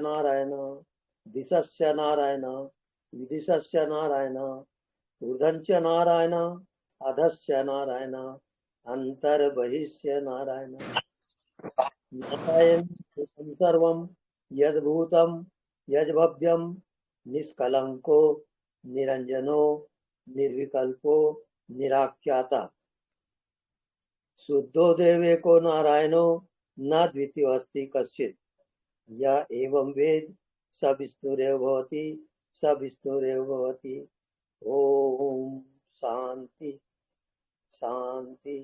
नारायण दिशश्च नारायण विदिशश्च नारायण ऊर्ध्वश्च नारायण अधश्च नारायण अंतर्बहिश्च नारायण नारायण सर्वं यद्भूतं यद्भव्यं निष्कलंको निरंजनो निर्विकल्पो निराख्याता शुद्धो देवेको नारायणो न द्वितीयो अस्ति कश्चित् य एवं वेद स विष्णुरेव भवति स विष्णुरेव भवति। ओम शांति शांति।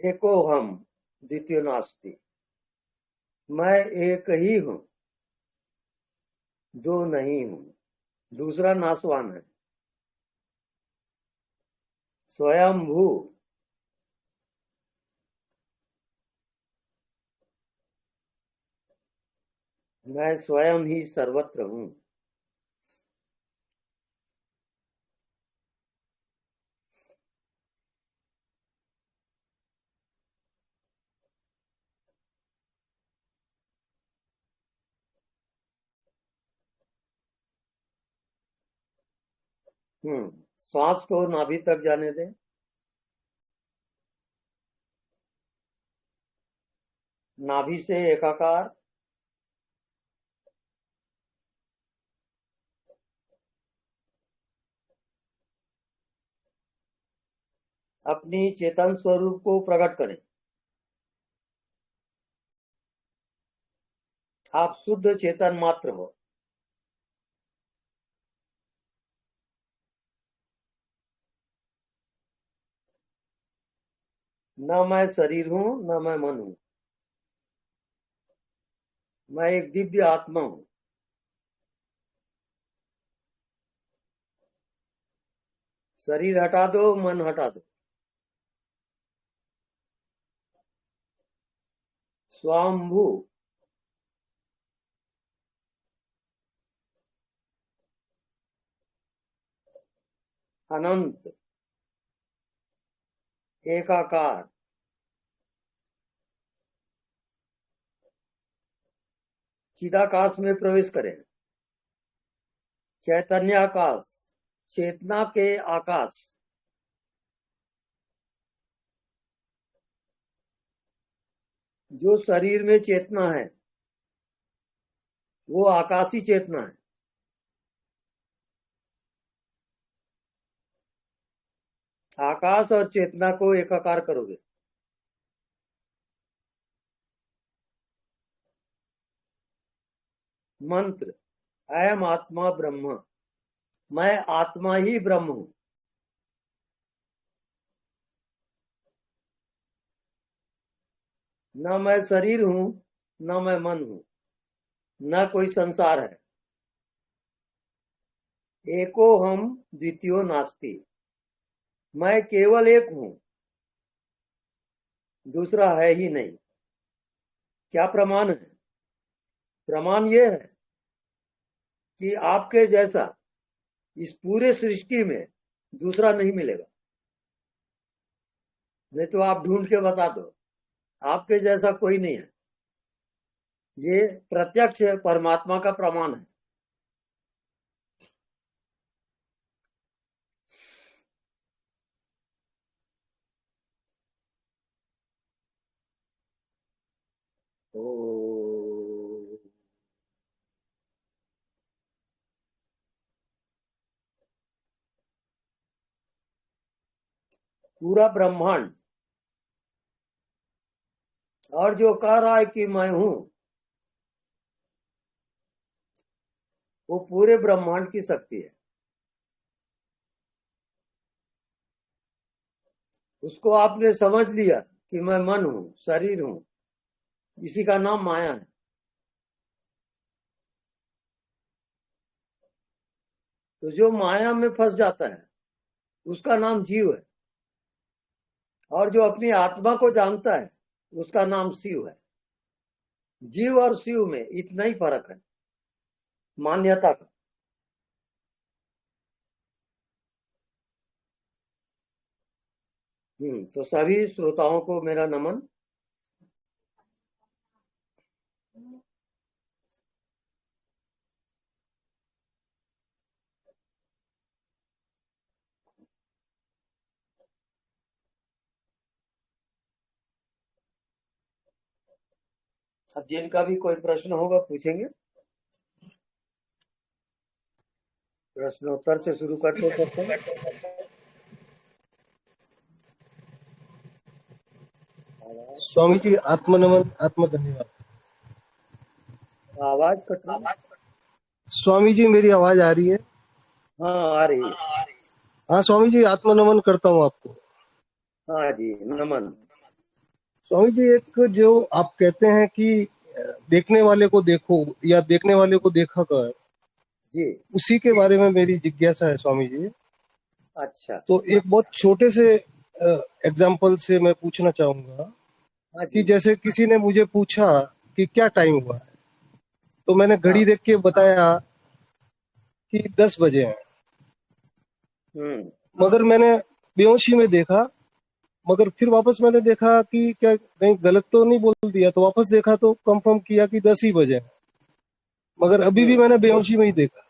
एको हम द्वितीय नास्ति, मैं एक ही हूँ, दो नहीं हूँ, दूसरा नासवान है। स्वयंभू मैं स्वयं ही सर्वत्र हूँ। श्वास को नाभि तक जाने दें। नाभि से एकाकार, अपनी चेतन स्वरूप को प्रकट करें। आप शुद्ध चेतन मात्र हो। न मैं शरीर हूँ न मैं मन हूँ, मैं एक दिव्य आत्मा हूँ। शरीर हटा दो, मन हटा दो। स्वाम्भू अनंत एकाकार चिदाकाश में प्रवेश करें। चैतन्य आकाश, चेतना के आकाश। जो शरीर में चेतना है वो आकाशी चेतना है। आकाश और चेतना को एकाकार करोगे। मंत्र अयम आत्मा ब्रह्म, मैं आत्मा ही ब्रह्म हूं। न मैं शरीर हूं न मैं मन हूं, न कोई संसार है। एको हम द्वितीयो नास्ति, मैं केवल एक हूं, दूसरा है ही नहीं। क्या प्रमाण है? प्रमाण ये है कि आपके जैसा इस पूरे सृष्टि में दूसरा नहीं मिलेगा। नहीं तो आप ढूंढ के बता दो, आपके जैसा कोई नहीं है। ये प्रत्यक्ष परमात्मा का प्रमाण है। ओ पूरा ब्रह्मांड और जो कह रहा है कि मैं हूं, वो पूरे ब्रह्मांड की शक्ति है। उसको आपने समझ लिया कि मैं मन हूं, शरीर हूं, इसी का नाम माया है। तो जो माया में फंस जाता है उसका नाम जीव है, और जो अपनी आत्मा को जानता है उसका नाम शिव है। जीव और शिव में इतना ही फर्क है, मान्यता का। तो सभी श्रोताओं को मेरा नमन। अब जिनका भी कोई प्रश्न होगा पूछेंगे। प्रश्नोत्तर से शुरू करते हैं। स्वामी जी आत्मनमन, आत्म धन्यवाद। आवाज कट रही है। स्वामी जी मेरी आवाज आ रही है? हाँ, आ रही है। हाँ स्वामी जी, आत्मनमन करता हूँ आपको। हाँ जी, नमन। स्वामी जी, एक जो आप कहते हैं कि देखने वाले को देखो या देखने वाले को देखा कर, जी। उसी के बारे में मेरी जिज्ञासा है स्वामी जी। अच्छा। तो एक बहुत छोटे से एग्जाम्पल से मैं पूछना चाहूंगा हाँ कि जी। जैसे किसी ने मुझे पूछा कि क्या टाइम हुआ है, तो मैंने हाँ। घड़ी देख के बताया कि 10 बजे हैं। हम्म। मगर मैंने बेहोशी में देखा, मगर फिर वापस मैंने देखा कि क्या कहीं गलत तो नहीं बोल दिया, तो वापस देखा तो कंफर्म किया कि 10 ही बजे हैं। मगर अभी भी हम्म। मैंने बेहोशी में ही देखा।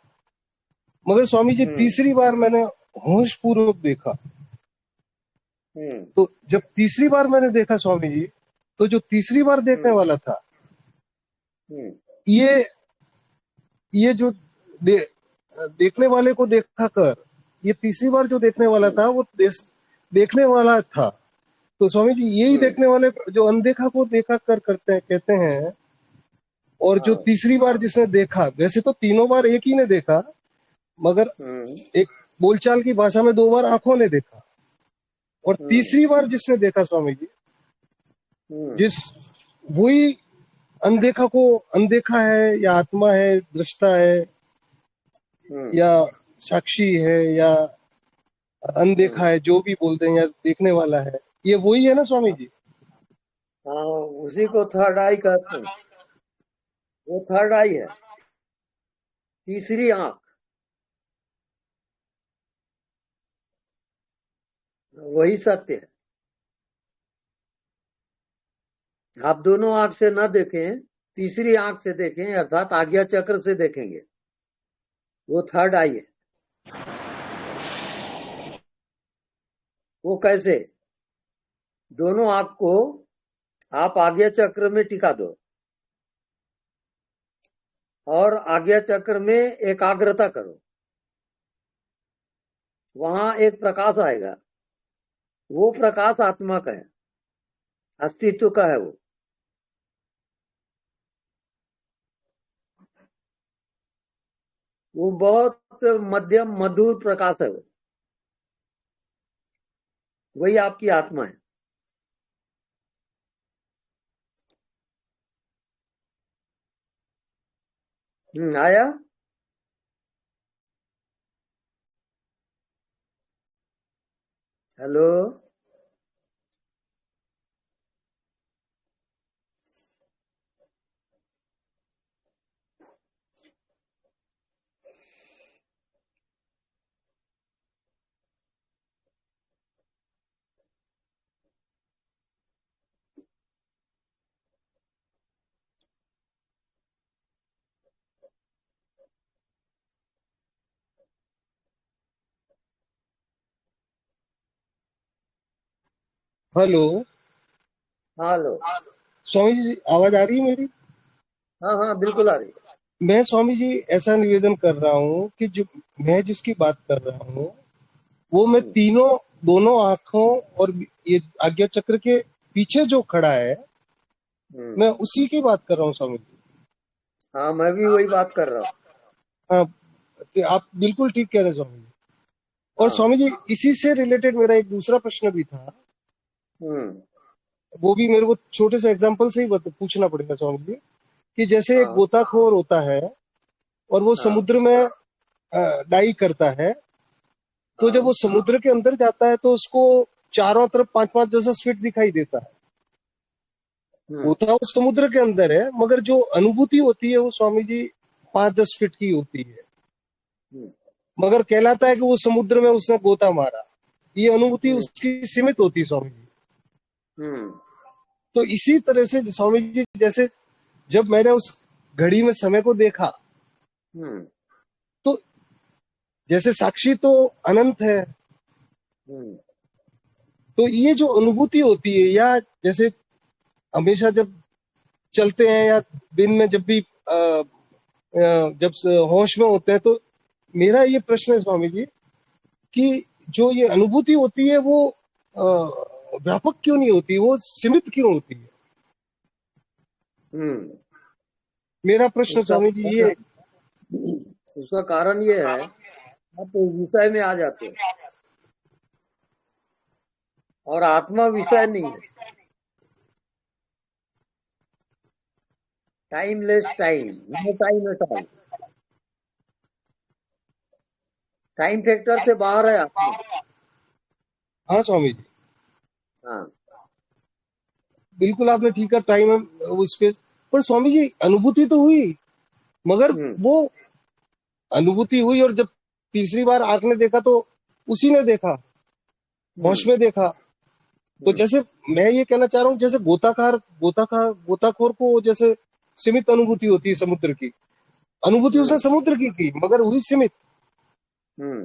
मगर स्वामी जी हम्म। तीसरी बार मैंने होश पूर्वक देखा। हम्म। तो जब तीसरी बार मैंने देखा स्वामी जी, तो जो तीसरी बार देखने हम्म। वाला था, हम्म। ये ये जो देखने वाले को देखा कर, ये तीसरी बार जो देखने वाला हम्म। था वो देखने वाला था। तो स्वामी जी यही हम्म। देखने वाले जो अनदेखा को देखा कर करते हैं, कहते हैं। और जो हाँ। तीसरी बार जिसने देखा, वैसे तो तीनों बार एक ही ने देखा, मगर हम्म। एक बोलचाल की भाषा में 2 बार आंखों ने देखा। और हम्म। तीसरी बार जिसने देखा स्वामी जी, हम्म। जिस वही अनदेखा को अनदेखा है या आत्मा है, दृष्टा है हम्म। या साक्षी है या अनदेखा हम्म। है, जो भी बोलते हैं, या देखने वाला है, ये वही है ना स्वामी जी? हाँ, उसी को थर्ड आई कहते हैं। वो थर्ड आई है, तीसरी आंख। वही सत्य है। आप दोनों आंख से न देखें, तीसरी आंख से देखें, अर्थात आज्ञा चक्र से देखेंगे, वो थर्ड आई है। वो कैसे? दोनों आंख को आप आज्ञा चक्र में टिका दो और आज्ञा चक्र में एकाग्रता करो। वहां एक प्रकाश आएगा। वो प्रकाश आत्मा का है, अस्तित्व का है। वो बहुत मध्यम मधुर प्रकाश है। वो वही आपकी आत्मा है। आया। Hello. Hello hello. Swami ji, आवाज आ रही है मेरी? हाँ हाँ, बिल्कुल आ रही। मैं स्वामी जी ऐसा निवेदन कर रहा हूँ कि जो मैं जिसकी बात कर रहा हूँ, वो मैं हम्म। तीनों दोनों आंखों और ये आज्ञा चक्र के पीछे जो खड़ा है, हम्म। मैं उसी की बात कर रहा हूँ स्वामी जी। हाँ, मैं भी वही बात कर रहा हूँ। हाँ, तो आप बिल्कुल ठीक कह रहे हैं स्वामी जी। और हाँ। स्वामी जी इसी से रिलेटेड मेरा एक दूसरा प्रश्न भी था। हम्म। वो भी मेरे को छोटे से एग्जांपल से ही पूछना पड़ेगा स्वामी जी। कि जैसे एक हाँ। गोताखोर होता है और वो हाँ। समुद्र में डाई करता है, तो जब वो समुद्र के अंदर जाता है तो उसको चारों तरफ 5-5 10 फीट दिखाई देता है। होता वो समुद्र के अंदर है, मगर जो अनुभूति होती है वो स्वामी जी 5-10 फीट की होती है। मगर कहलाता है कि वो समुद्र में उसने गोता मारा, ये अनुभूति उसकी सीमित होती है स्वामी जी। तो इसी तरह से स्वामी जी, जैसे जब मैंने उस घड़ी में समय को देखा, तो जैसे साक्षी तो अनंत है, तो ये जो अनुभूति होती है, या जैसे हमेशा जब चलते हैं या दिन में जब भी जब होश में होते हैं, तो मेरा ये प्रश्न है स्वामी जी कि जो ये अनुभूति होती है वो व्यापक क्यों नहीं होती, वो सीमित क्यों होती है? मेरा प्रश्न स्वामी जी ये। उसका कारण ये है, आप विषय में आ जाते हो और आत्मा विषय नहीं है। Timeless time, no time at all. Time factor से बाहर है आत्मा। हाँ स्वामी जी, हाँ, बिल्कुल आपने ठीक कहा, टाइम है उस पे। पर स्वामी जी अनुभूति तो हुई, मगर वो अनुभूति हुई और जब तीसरी बार आंख ने देखा तो उसी ने देखा, होश में देखा। तो जैसे मैं ये कहना चाह रहा हूँ, जैसे गोताखोर को जैसे सीमित अनुभूति होती है समुद्र की, अनुभूति उसने समुद्र की मगर हुई सीमित।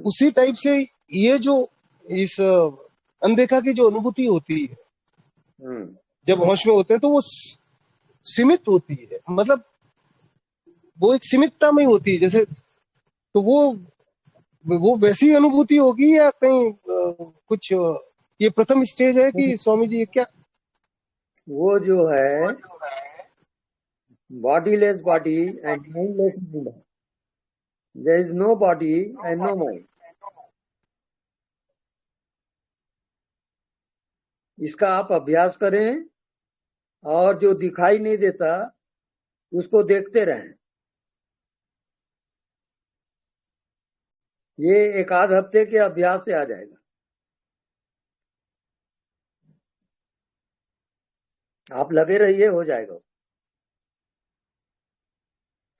उसी टाइप से ये जो इस अनदेखा की जो अनुभूति होती है जब होश में होते हैं, तो वो सीमित होती है, मतलब वो एक सीमितता में होती है जैसे। तो वो वैसी अनुभूति होगी या कहीं कुछ ये प्रथम स्टेज है कि स्वामी जी क्या? वो जो है bodiless body and mindless mind. There is no body and no mind. इसका आप अभ्यास करें और जो दिखाई नहीं देता उसको देखते रहें। ये एक आध हफ्ते के अभ्यास से आ जाएगा। आप लगे रहिए, हो जाएगा।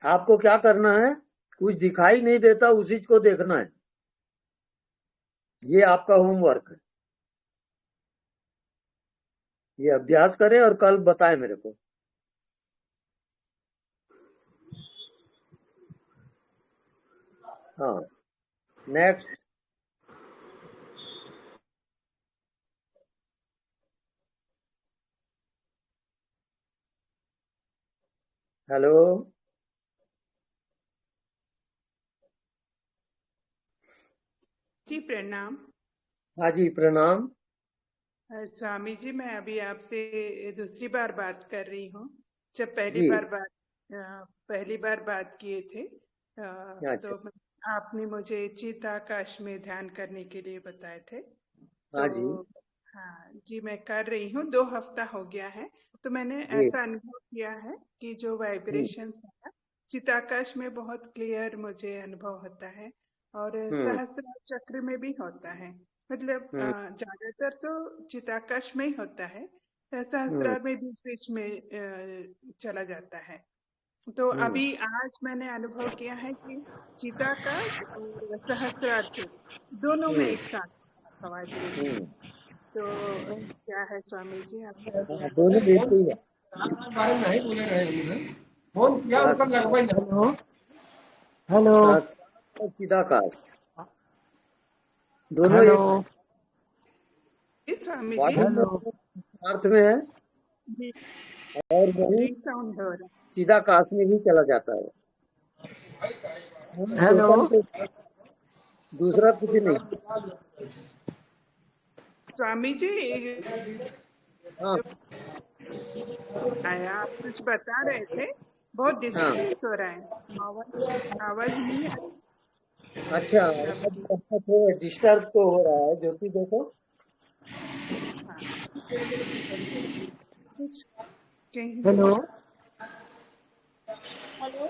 आपको क्या करना है, कुछ दिखाई नहीं देता उसी को देखना है। ये आपका होमवर्क है। ये अभ्यास करें और कल बताएं मेरे को। हाँ, नेक्स्ट। हेलो। जी प्रणाम। हाँ जी, प्रणाम। स्वामी जी, मैं अभी आपसे दूसरी बार बात कर रही हूँ। जब जी, पहली बार बात किए थे अच्छा। तो आपने मुझे चिताकाश में ध्यान करने के लिए बताए थे। हाँ जी, तो हाँ जी, मैं कर रही हूँ, 2 हफ्ता हो गया है। तो मैंने जी। ऐसा अनुभव किया है कि जो वाइब्रेशंस है चिताकाश में बहुत क्लियर मुझे अनुभव होता है, और सहस्रार चक्र में भी होता है। मतलब ज्यादातर तो चिताकाश में ही होता है, सहस्रार में बीच बीच में चला जाता है। तो अभी आज मैंने अनुभव किया है कि चिताकाश और सहस्रार चक्र दोनों में एक साथ वाइब्रेशन। तो क्या है स्वामी जी, आप हाँ, दोनों एक ही है। बारे में नहीं बोले रहे, फोन किया हाँ, उनका लगभग। हेलो हेलो शास्त्र और चिदाकाश दोनों हेलो एक स्वामी जी। बॉडी में हेलो अर्थ में है जी, और वही रिंग साउंड हो रहा चिदाकाश में भी चला जाता है। हेलो टोटल से दूसरा कुछ नहीं। स्वामी जी। हाँ, आया, आप कुछ बता रहे थे, बहुत हाँ। डिस्टर्बेंस हो रहा है, आवाज आवाज नहीं आ अच्छा, रही आपकी। थोड़ा डिस्टर्ब तो हो रहा है, ज्योति देखो। हाँ, कुछ कहीं हेलो हेलो।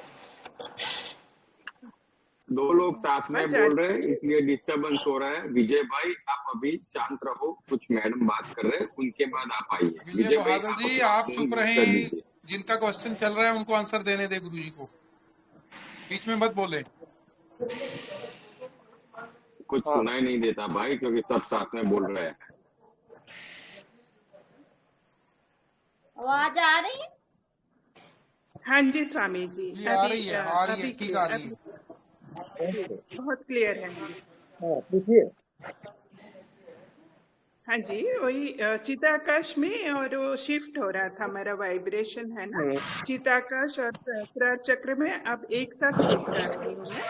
दो लोग साथ में बोल रहे हैं जानती इसलिए डिस्टरबेंस हो रहा है। विजय भाई आप अभी शांत रहो, कुछ मैडम बात कर रहे हैं, उनके बाद आप आइए। विजय विजय भाई बहादुर आप जी, अपना आप फोन चुप म्यूट कर रहें, दीजिए। जिनका क्वेश्चन चल रहा है उनको आंसर देने दे गुरु जी को, बीच में मत बोले। कुछ हाँ सुनाई नहीं देता भाई, क्योंकि सब साथ में बोल रहे हैं। आवाज आ रही है? हाँ जी स्वामी जी, ये आ रही है, आ रही है, अभी ठीक आ क्लियर, रही है। जी बहुत क्लियर है अभी। हाँ पूछिए। हाँ जी, वही चिताकाश में और वो शिफ्ट हो रहा था, हमारा वाइब्रेशन है ना, चिताकाश और सहस्त्रार चक्र में अब एक साथ शिफ्ट कर रही हूँ मैं।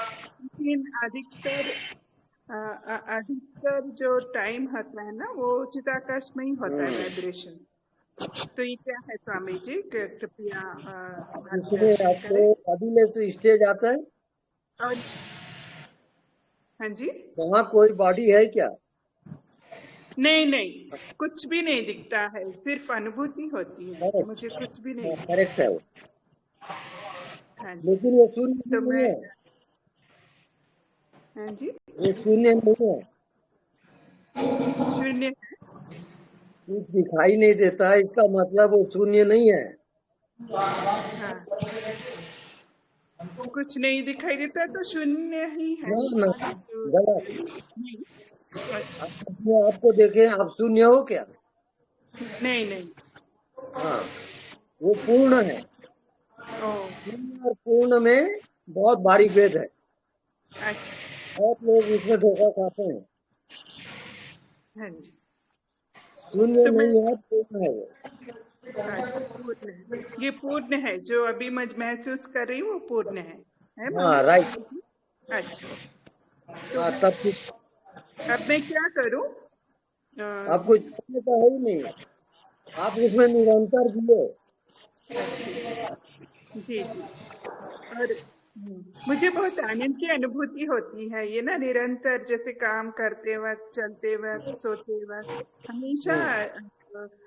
लेकिन अधिकतर जो टाइम होता है ना, वो चिताकाश में ही होता है वाइब्रेशन। तो ये क्या है स्वामी जी, कृपया इसमें मार्गदर्शन करें। आपको बॉडीलेस स्टेज आता है? और हाँ जी, वहाँ कोई बॉडी है क्या? नहीं नहीं, कुछ भी नहीं दिखता है, सिर्फ अनुभूति होती है, करेक्ट, मुझे कुछ भी नहीं हाँ दिखता। करेक्ट है वो। हाँ जी, लेकिन वो शून्य तो नहीं मैं, है, हाँ जी, वो शून्य नहीं है, शून्य, कुछ दिखाई नहीं देता है, इसका मतलब वो शून्य नहीं है। हाँ, कुछ नहीं दिखाई देता तो शून्य ही है ना ना, तो गलत। नहीं। अच्छा, आप अपने आप को देखें, आप शून्य हो क्या? नहीं नहीं, हाँ, वो पूर्ण है। ओ शून्य और पूर्ण में बहुत भारी भेद है। अच्छा, बहुत लोग इसमें धोखा खाते हैं। हाँ जी, शून्य तो मैं, नहीं है, पूर्ण है वो। अच्छा पूर्ण है, ये पूर्ण है जो अभी मैं महसूस कर रही हूँ, वो पूर्ण है हाँ मामी राइट। जी? अच्छा, तो हाँ मैं, तब कुछ अब मैं क्या करूँ? आपको जानने का है ही नहीं, आप उसमें निरंतर जिए। अच्छा, जी जी, और मुझे बहुत आनंद की अनुभूति होती है ये ना, निरंतर, जैसे काम करते वक्त, चलते वक्त, सोते वक्त, हमेशा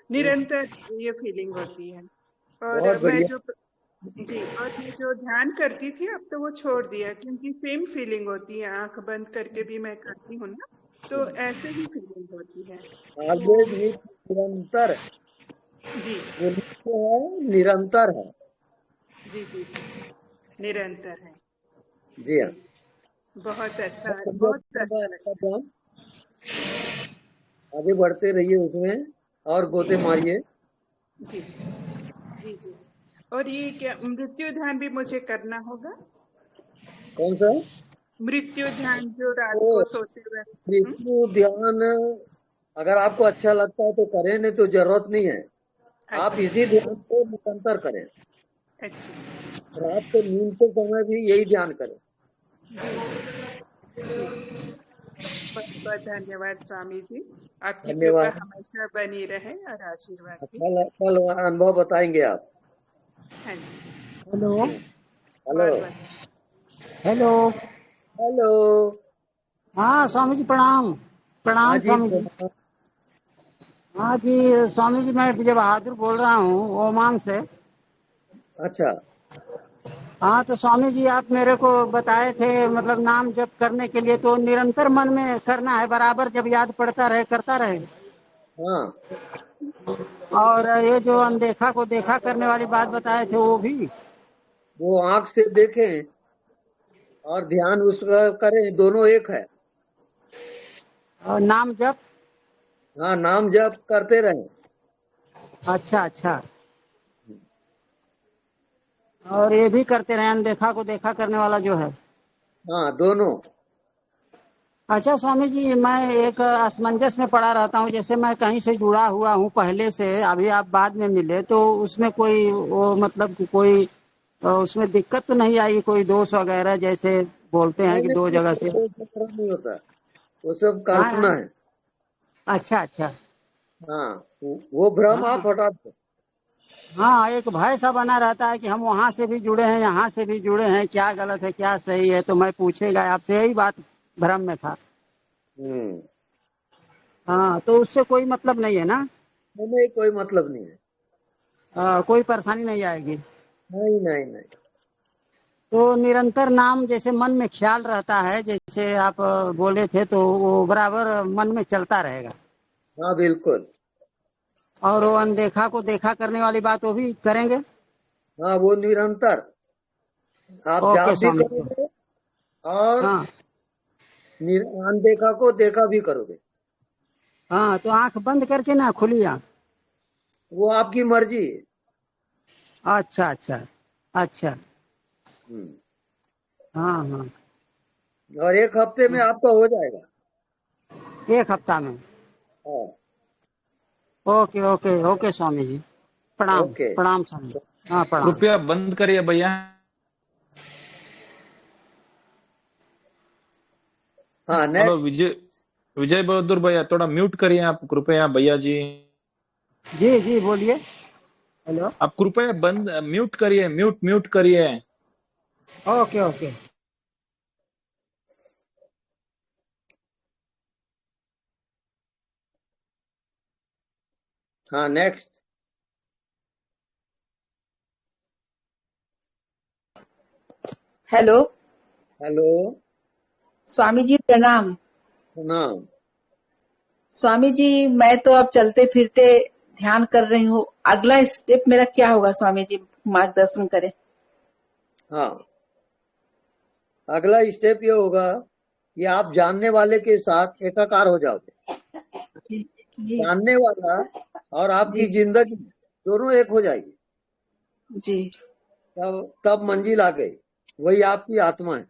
निरंतर ये फीलिंग होती है। और बहुत बढ़िया। जी, और मैं जो ध्यान करती थी अब तो वो छोड़ दिया, क्योंकि सेम फीलिंग होती है, आंख बंद करके भी मैं करती हूँ ना, तो ऐसे ही फीलिंग होती है। तो ऑलवेज विथ निरंतर, जी वो नित्य है, निरंतर है। जी जी जी, निरंतर है। जी जी, हाँ, बहुत अच्छा, बहुत बहुत अच्छा अच्छा आपका लगता ध्यान, आगे बढ़ते रहिए उसमें और गोते मारिए। है। जी जी जी, और ये क्या मृत्यु ध्यान भी मुझे करना होगा? कौन सा? मृत्यु ध्यान जो रात वो को सोते हुए, मृत्यु ध्यान अगर आपको अच्छा लगता है तो करें, नहीं तो जरूरत नहीं है। आप अच्छा इसी ध्यान को निरंतर करें। अच्छा, रात को नींद के समय भी यही ध्यान करें। जी जी जी, बहुत बहुत धन्यवाद स्वामी जी, आपकी कृपा धन्यवाद। हमेशा बनी रहे और आशीर्वाद भी। कल अनुभव बताएंगे आप। हाँ जी, हेलो। जी हेलो। बहुत बहुत हेलो। हेलो। हाँ स्वामी जी प्रणाम। हाँ प्रणाम जी स्वामी जी। प्रणाम। हाँ जी स्वामी जी, मैं विजय बहादुर बोल रहा हूँ ओमान से। अच्छा, हाँ तो स्वामी जी आप मेरे को बताए थे मतलब नाम जप करने के लिए तो निरंतर मन में करना है, बराबर जब याद पड़ता रहे करता रहे। हाँ और ये जो अनदेखा को देखा करने वाली बात बताए थे वो भी। वो आंख से देखें और ध्यान उसका करें, दोनों एक है। और नाम जप। हाँ, नाम जप करते रहें। अच्छा अच्छा, और ये भी करते रहे अनदेखा को देखा करने वाला जो है। हाँ दोनों। अच्छा स्वामी जी, मैं एक असमंजस में पड़ा रहता हूँ, जैसे मैं कहीं से जुड़ा हुआ हूँ पहले से, अभी आप बाद में मिले तो उसमें कोई वो मतलब कि कोई उसमें दिक्कत तो नहीं आई, कोई दोष वगैरह जैसे बोलते हैं नहीं कि नहीं, दो जगह से। कोई खतरा नहीं होता, वो सब हाँ कल्पना हाँ। है। अच्छा अच्छा। हाँ, वो भ्रम हाँ आप हटा दो। हाँ, एक भय सा बना रहता है कि हम वहाँ से भी जुड़े हैं यहाँ से भी जुड़े हैं, क्या गलत है क्या सही है, तो मैं पूछेगा आपसे, यही बात भ्रम में था। हम्म। हाँ तो उससे कोई मतलब नहीं है ना? नहीं, कोई मतलब नहीं है। कोई परेशानी नहीं आएगी? नहीं नहीं नहीं। तो निरंतर नाम जैसे मन में ख्याल रहता है, जैसे आप बोले थे, तो वो बराबर मन में चलता रहेगा। हाँ बिल्कुल। और वो अनदेखा को देखा करने वाली बात वो भी करेंगे। हाँ वो निरंतर आप ओके जाप भी स्वामी जी। करोगे और हाँ अनदेखा को देखा भी करोगे। हाँ, तो आंख बंद करके ना, खुली आंख। वो आपकी मर्जी है। अच्छा अच्छा अच्छा। हम्म। हाँ हाँ। और 1 हफ्ते में आपका हो जाएगा। 1 हफ्ता में। हाँ। Okay okay okay Swami ji. प्रणाम ओके। प्रणाम स्वामी। हाँ प्रणाम। कृपया बंद करिए भैया। हाँ हेलो नेक्स्ट। विजय विजय बहादुर भैया, थोड़ा म्यूट करिए आप कृपया भैया जी। जी जी बोलिए। हेलो। आप कृपया बंद म्यूट करिए, म्यूट म्यूट करिए। Okay okay. हाँ नेक्स्ट। हेलो। हेलो। स्वामी जी प्रणाम। प्रणाम। स्वामी जी मैं तो अब चलते फिरते ध्यान कर रही हूँ, अगला स्टेप मेरा क्या होगा स्वामी जी, मार्गदर्शन करें। हाँ अगला स्टेप ये होगा कि आप जानने वाले के साथ एकाकार हो जाओगे। जी जी जानने वाला और आपकी जी जिंदगी दोनों एक हो जाएगी। जी तब मंजिल आ गई। वही आपकी आत्मा है।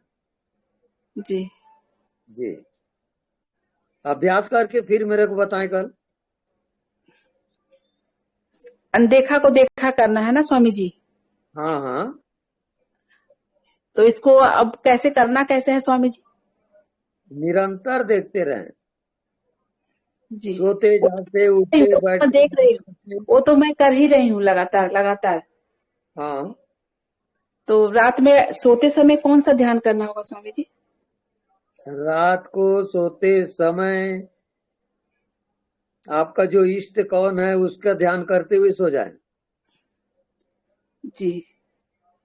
जी। जी। अभ्यास करके फिर मेरे को बताएं कल। अनदेखा को देखा करना है ना स्वामी जी। हाँ हाँ। तो इसको अब कैसे करना, कैसे है स्वामी जी। निरंतर देखते रहें। जी सोते वो जागते वो उठते तो मैं बैठते देख रही हूँ, खाते। वो तो मैं कर ही रही हूँ लगातार लगातार। हाँ तो रात में सोते समय कौन सा ध्यान करना होगा स्वामी जी। रात को सोते समय आपका जो इष्ट कौन है उसका ध्यान करते हुए सो जाए। जी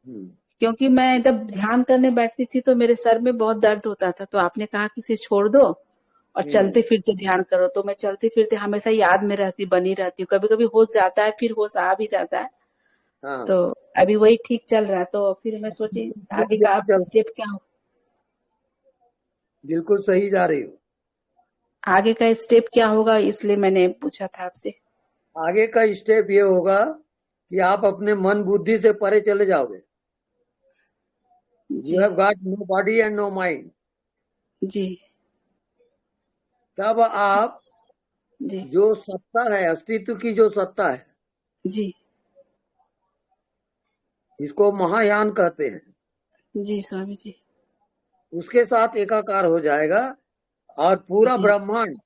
हम्म। क्योंकि मैं जब ध्यान करने बैठती थी तो मेरे सर में बहुत दर्द होता था, तो आपने कहा कि इसे छोड़ दो और हम्म। चलते फिरते ध्यान करो, तो मैं चलते फिरते हमेशा याद में रहती, बनी रहती हूँ। कभी कभी होश जाता है, फिर होश आ भी जाता है। हाँ तो अभी वही ठीक चल रहा है, तो फिर मैं सोची आगे का चल स्टेप क्या हो, बिल्कुल सही जा रही हो। आगे का स्टेप क्या होगा, इसलिए मैंने पूछा था आपसे। आगे का स्टेप ये होगा कि आप अपने मन बुद्धि से परे चले जाओगे। यू जी have got no body and no mind. जी तब आप जी जो सत्ता है, अस्तित्व की जो सत्ता है, जी इसको महायान कहते हैं, जी स्वामी जी। उसके साथ एकाकार हो जाएगा और पूरा जी ब्रह्मांड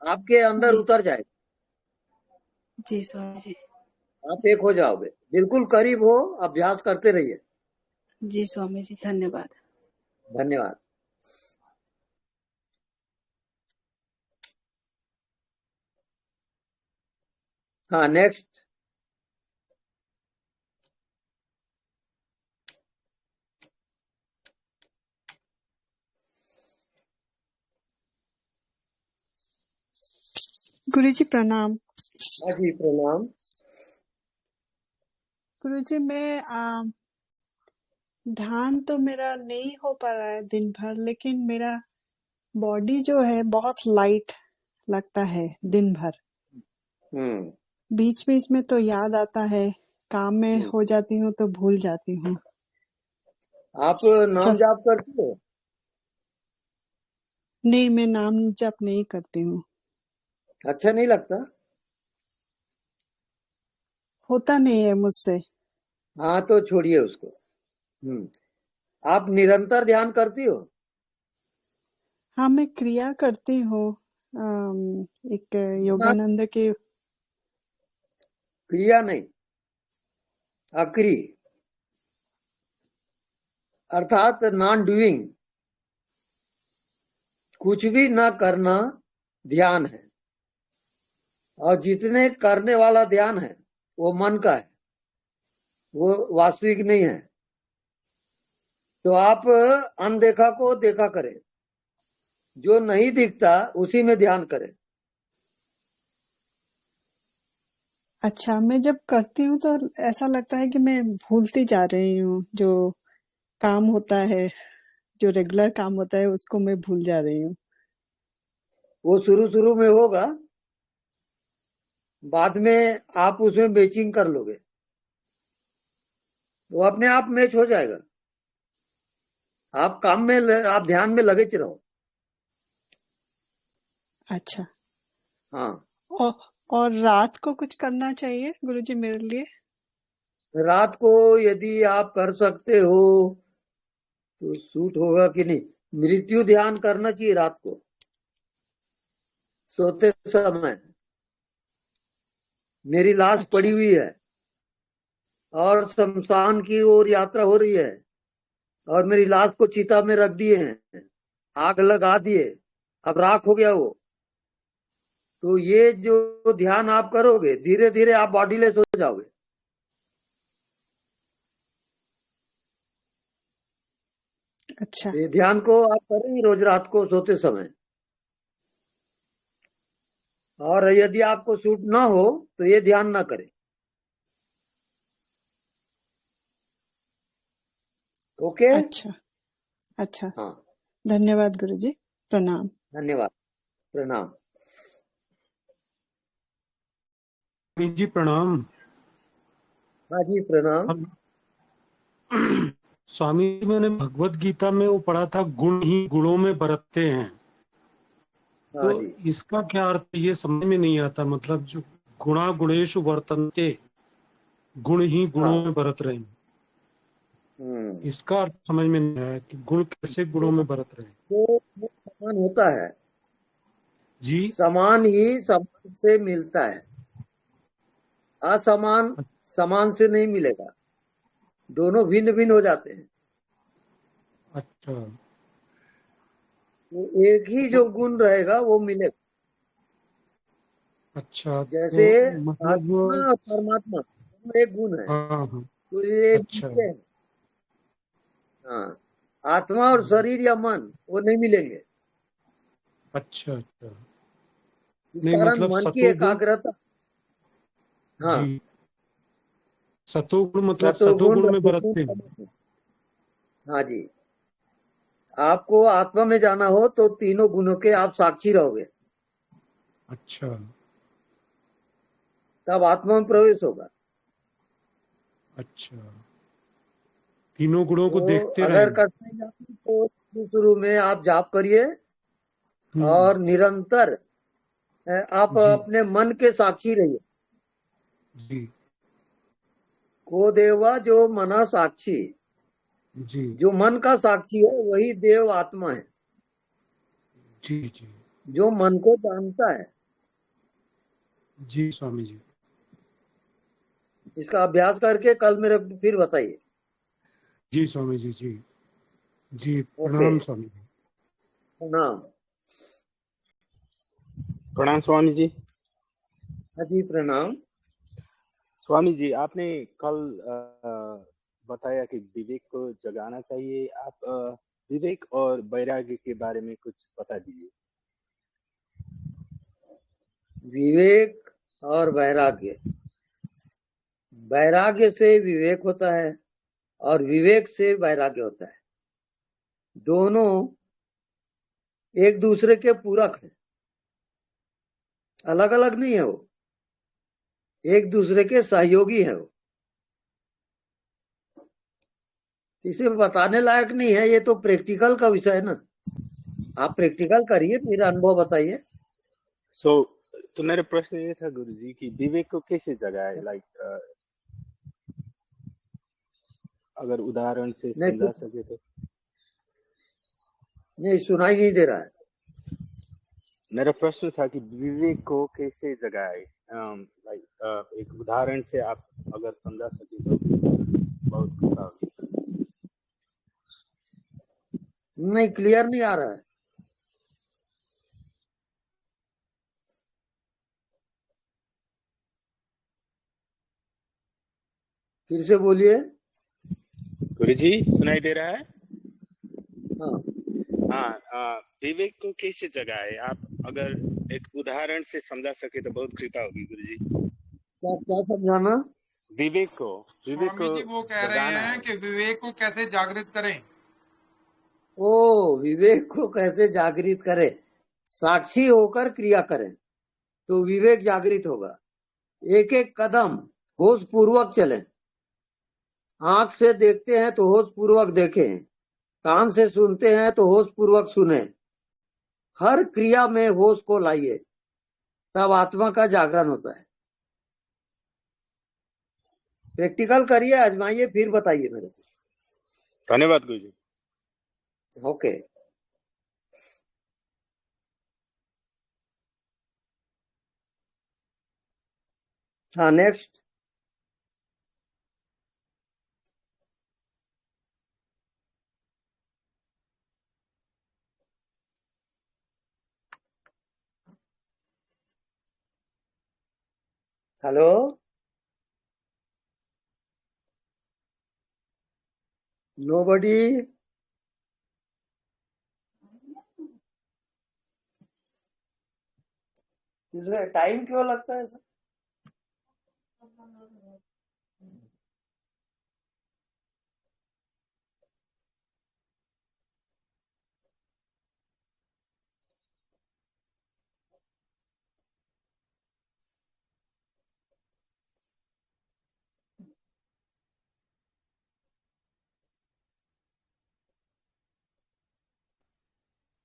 आपके अंदर जी उतर जाएगा। जी स्वामी जी। आप एक हो जाओगे। बिल्कुल करीब हो। अभ्यास करते रहिए। जी स्वामी जी धन्यवाद। धन्यवाद। हाँ नेक्स्ट। गुरुजी प्रणाम। हाँ जी प्रणाम। गुरुजी मैं ध्यान तो मेरा नहीं हो पा रहा है दिन भर, लेकिन मेरा बॉडी जो है बहुत लाइट लगता है दिन भर। हम्म। बीच बीच में तो याद आता है, काम में हम्म। हो जाती हूँ तो भूल जाती हूँ। आप नाम स- जाप करती हो? नहीं, मैं नाम जप नहीं करती हूँ। अच्छा नहीं लगता? होता नहीं है मुझसे। हाँ तो छोड़िए उसको। आप निरंतर ध्यान करती हो? हाँ मैं क्रिया करती हूँ। एक ना, योगानंद के। क्रिया नहीं, अक्रिय अर्थात नॉन डूइंग। कुछ भी ना करना ध्यान है। और जितने करने वाला ध्यान है वो मन का है, वो वास्तविक नहीं है। तो आप अनदेखा को देखा करें, जो नहीं दिखता उसी में ध्यान करें। अच्छा, मैं जब करती हूँ तो ऐसा लगता है कि मैं भूलती जा रही हूँ, जो काम होता है, जो रेगुलर काम होता है उसको मैं भूल जा रही हूँ। वो शुरू में होगा, बाद में आप उसमें मैचिंग कर लोगे, वो अपने आप मैच हो जाएगा। आप काम में आप ध्यान में लगे रहो। अच्छा, हाँ, और और रात को कुछ करना चाहिए गुरुजी मेरे लिए? रात को यदि आप कर सकते हो तो सूट होगा कि नहीं। मृत्यु ध्यान करना चाहिए रात को सोते समय। मेरी लाश अच्छा, पड़ी हुई है और शमशान की ओर यात्रा हो रही है, और मेरी लाश को चिता में रख दिए हैं, आग लगा दिए, अब राख हो गया वो। तो ये जो ध्यान आप करोगे, धीरे धीरे आप बॉडीलेस हो जाओगे। अच्छा, ये ध्यान को आप करेंगे रोज रात को सोते समय। और यदि आपको सूट ना हो तो ये ध्यान ना करें। ओके। अच्छा, अच्छा। हाँ, धन्यवाद गुरुजी, प्रणाम। धन्यवाद, प्रणाम। जी प्रणाम। हाँ जी, प्रणाम। स्वामी जी, मैंने भगवत गीता में वो पढ़ा था, गुण ही गुणों में बरतते हैं। हाँ तो जी। इसका क्या अर्थ है, ये समझ में नहीं आता। मतलब जो गुणा गुणेषु वर्तन्ते, गुण ही गुणों हाँ। में बरत रहे हैं, इसका अर्थ समझ में नहीं आया कि गुण कैसे गुणों में बरत रहे हैं। तो समान होता है, जी। समान ही समान से मिलता है, असमान समान से नहीं मिलेगा, दोनों भिन्न भिन्न हो जाते हैं। अच्छा, तो एक ही जो गुण रहेगा वो मिलेगा। अच्छा। जैसे तो मतलब आत्मा और परमात्मा दोनों एक गुण है, हाँ हाँ, तो ये अच्छा मिलते हैं। हाँ, आत्मा और शरीर या मन वो नहीं मिलेंगे। अच्छा अच्छा। इस नहीं कारण मतलब मन की सतोगुण। एकाग्रता। हाँ, जी, सतोगुण मतलब सतोगुण सतोगुण में रजोगुण बरतते हैं। तमोगुण। हाँ जी, आपको आत्मा में जाना हो तो तीनों गुणों के आप साक्षी रहोगे, अच्छा तब आत्मा में प्रवेश होगा। अच्छा, तीनों गुणों को तो देखते अगर रहें। करते जाते तो शुरू में आप जाप करिए, और निरंतर आप जी अपने मन के साक्षी रहिए। जी को देवा जो मना साक्षी, जी जो मन का साक्षी है वही देव आत्मा है, जी जी जो मन को जानता है। जी स्वामी जी। इसका अभ्यास करके कल मेरे को फिर बताइए। जी स्वामी जी। जी जी ओके, प्रणाम स्वामी जी। प्रणाम। प्रणाम स्वामी जी। हाँ जी, प्रणाम। स्वामी जी, आपने कल बताया कि विवेक को जगाना चाहिए। आप विवेक और वैराग्य के बारे में कुछ बता दीजिए। विवेक और वैराग्य, वैराग्य से विवेक होता है और विवेक से वैराग्य होता है। दोनों एक दूसरे के पूरक हैं, अलग अलग नहीं है, वो एक दूसरे के सहयोगी है। वो इसे बताने लायक नहीं है, ये तो प्रैक्टिकल का विषय है ना। आप प्रैक्टिकल करिए, फिर अनुभव बताइए। तो मेरा प्रश्न ये था गुरुजी कि विवेक को कैसे जगाए, अगर उदाहरण से समझा सके तो। नहीं, सुनाई नहीं दे रहा है। मेरा प्रश्न था कि विवेक को कैसे जगाए, एक उदाहरण से आप अगर समझा सके तो बहुत कृपा होगी। नहीं, क्लियर नहीं आ रहा है। फिर से बोलिए। गुरुजी सुनाई दे रहा है? हाँ हाँ, विवेक को कैसे जगाए? आप अगर एक उदाहरण से समझा सके तो बहुत कृपा होगी गुरुजी। क्या क्या समझाना? विवेक को स्वामी जी वो कह रहे जगाना हैं है। कि विवेक को कैसे जागृत करें। ओ, विवेक को कैसे जागृत करे? साक्षी होकर क्रिया करें तो विवेक जागृत होगा। एक एक कदम होश पूर्वक चलें। आंख से देखते हैं तो होश पूर्वक देखें, कान से सुनते हैं तो होश पूर्वक सुने। हर क्रिया में होश को लाइए, तब आत्मा का जागरण होता है। प्रैक्टिकल करिए, आजमाइए, फिर बताइए मेरे को। धन्यवाद गुरुजी। ओके। हाँ, नेक्स्ट। Hello, nobody. इसमें टाइम क्यों लगता है सर?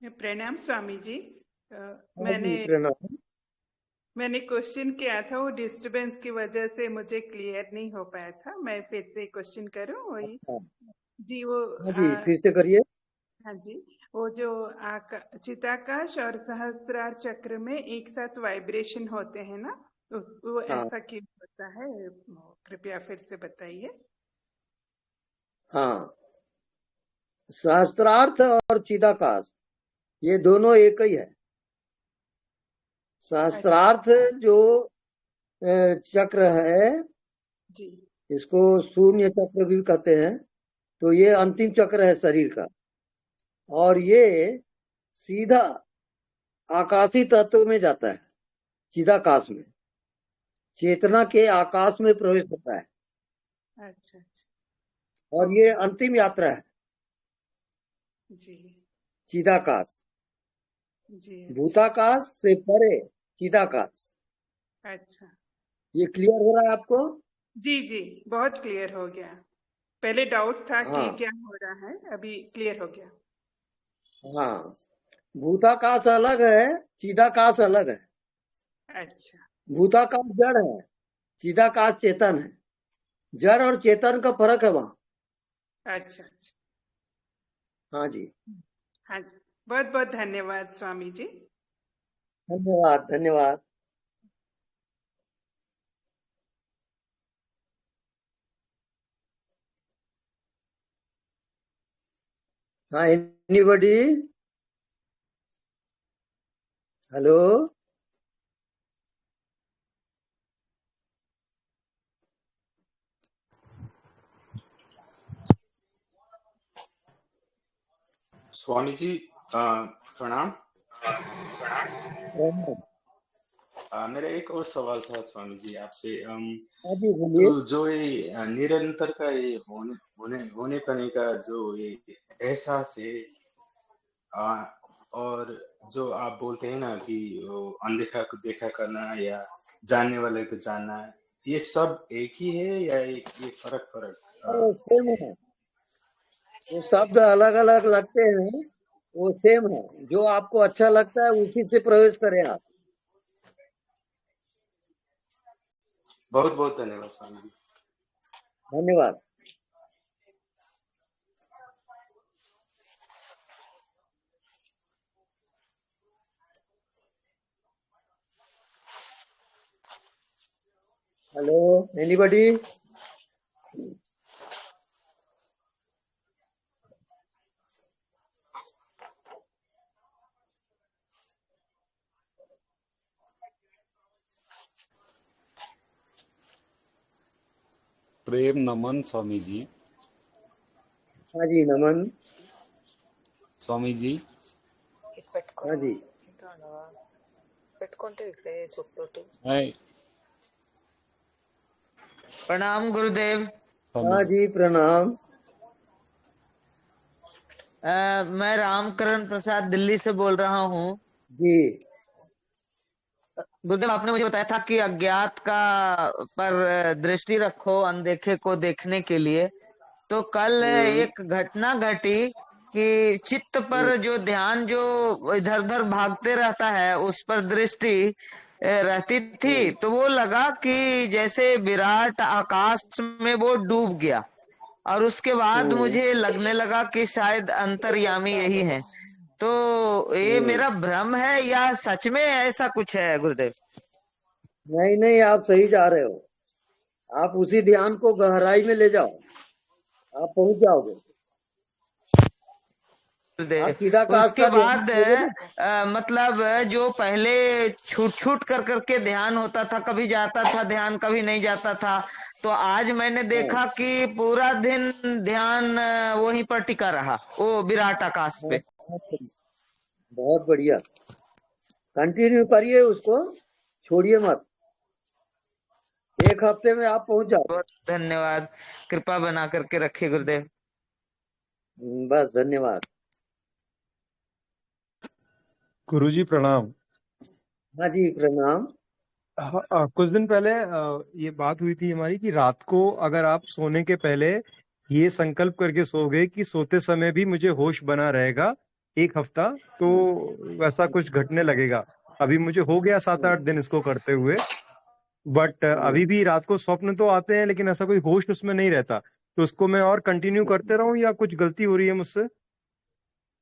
प्रणाम स्वामी जी। हाँ जी, प्रणाम। मैंने क्वेश्चन किया था, वो डिस्टरबेंस की वजह से मुझे क्लियर नहीं हो पाया था। मैं फिर से क्वेश्चन करूं वही? हाँ जी वो जी, फिर से करिए। हाँ जी, वो जो चिताकाश और सहस्त्रार चक्र में एक साथ वाइब्रेशन होते हैं ना, वो हाँ ऐसा क्यों होता है? कृपया फिर से बताइए। हाँ, सहस्त्रार्थ और चिदाकाश ये दोनों एक ही है। सहस्त्रार्थ जो चक्र है, जी इसको शून्य चक्र भी कहते हैं, तो ये अंतिम चक्र है शरीर का। और ये सीधा आकाशी तत्व में जाता है, चिदाकाश में, चेतना के आकाश में प्रवेश होता है। अच्छा अच्छा। और ये अंतिम यात्रा है, जी चिदाकाश। जी। भूताकाश से परे चिदाकाश। अच्छा, ये क्लियर हो रहा है आपको? जी जी, बहुत क्लियर हो गया। पहले डाउट था कि हाँ क्या हो रहा है, अभी क्लियर हो गया। हाँ, भूताकाश अलग है, चिदाकाश अलग है। अच्छा भूताकाश जड़ है, चिदाकाश चेतन है। जड़ और चेतन का फर्क है वहां। अच्छा अच्छा। हाँ जी, हाँ जी, बहुत बहुत धन्यवाद स्वामी जी। धन्यवाद धन्यवाद। हाँ, एनीबॉडी? हेलो। स्वामी जी प्रणाम। मेरा एक और सवाल था स्वामी जी आपसे। हाँ जी, बोलिए। तो जो ये निरंतर का ये होने पने का जो ये एहसास है, और जो आप बोलते हैं ना कि वो अनदेखा को देखा करना या जानने वाले को जानना, ये सब एक ही है या ये फर्क वो सेम है। वो शब्द अलग अलग लगते हैं, वो सेम है। जो आपको अच्छा लगता है उसी से प्रवेश करें आप। बहुत बहुत धन्यवाद स्वामी जी। धन्यवाद। Hello, anybody? प्रेम नमन स्वामी जी। हाँ जी, नमन। స్వామీజీ हाँ जी హాయ్ प्रणाम गुरुदेव। हाँ जी प्रणाम। मैं रामकरण प्रसाद दिल्ली से बोल रहा हूँ। जी गुरुदेव, आपने मुझे बताया था कि अज्ञात का पर दृष्टि रखो, अनदेखे को देखने के लिए। तो कल एक घटना घटी कि चित्त पर जो ध्यान जो इधर उधर भागते रहता है उस पर दृष्टि रहती थी, तो वो लगा कि जैसे विराट आकाश में वो डूब गया। और उसके बाद मुझे लगने लगा कि शायद अंतर्यामी यही है। तो ये मेरा भ्रम है या सच में ऐसा कुछ है गुरुदेव? नहीं नहीं, आप सही जा रहे हो। आप उसी ध्यान को गहराई में ले जाओ, आप पहुंच जाओगे। आप चिदाकाश उसके का ध्यान बाद करोगे ना। मतलब जो पहले छूट छूट कर करके ध्यान होता था, कभी जाता था ध्यान, कभी नहीं जाता था, तो आज मैंने देखा कि पूरा दिन ध्यान वहीं पर टिका रहा, वो विराट आकाश पे। बहुत बढ़िया, कंटिन्यू करिए उसको, छोड़िए मत। एक हफ्ते में आप पहुंच जाओ। बहुत धन्यवाद, कृपा बना करके रखिए गुरुदेव। बस धन्यवाद। गुरुजी प्रणाम। हाँ जी प्रणाम। कुछ दिन पहले ये बात हुई थी हमारी कि रात को अगर आप सोने के पहले ये संकल्प करके सोओगे कि सोते समय भी मुझे होश बना रहेगा एक हफ्ता, तो वैसा कुछ घटने लगेगा। अभी मुझे हो गया 7-8 दिन इसको करते हुए, बट अभी भी रात को स्वप्न तो आते हैं लेकिन ऐसा कोई होश उसमें नहीं रहता। तो उसको मैं और कंटिन्यू करते रहूं या कुछ गलती हो रही है मुझसे?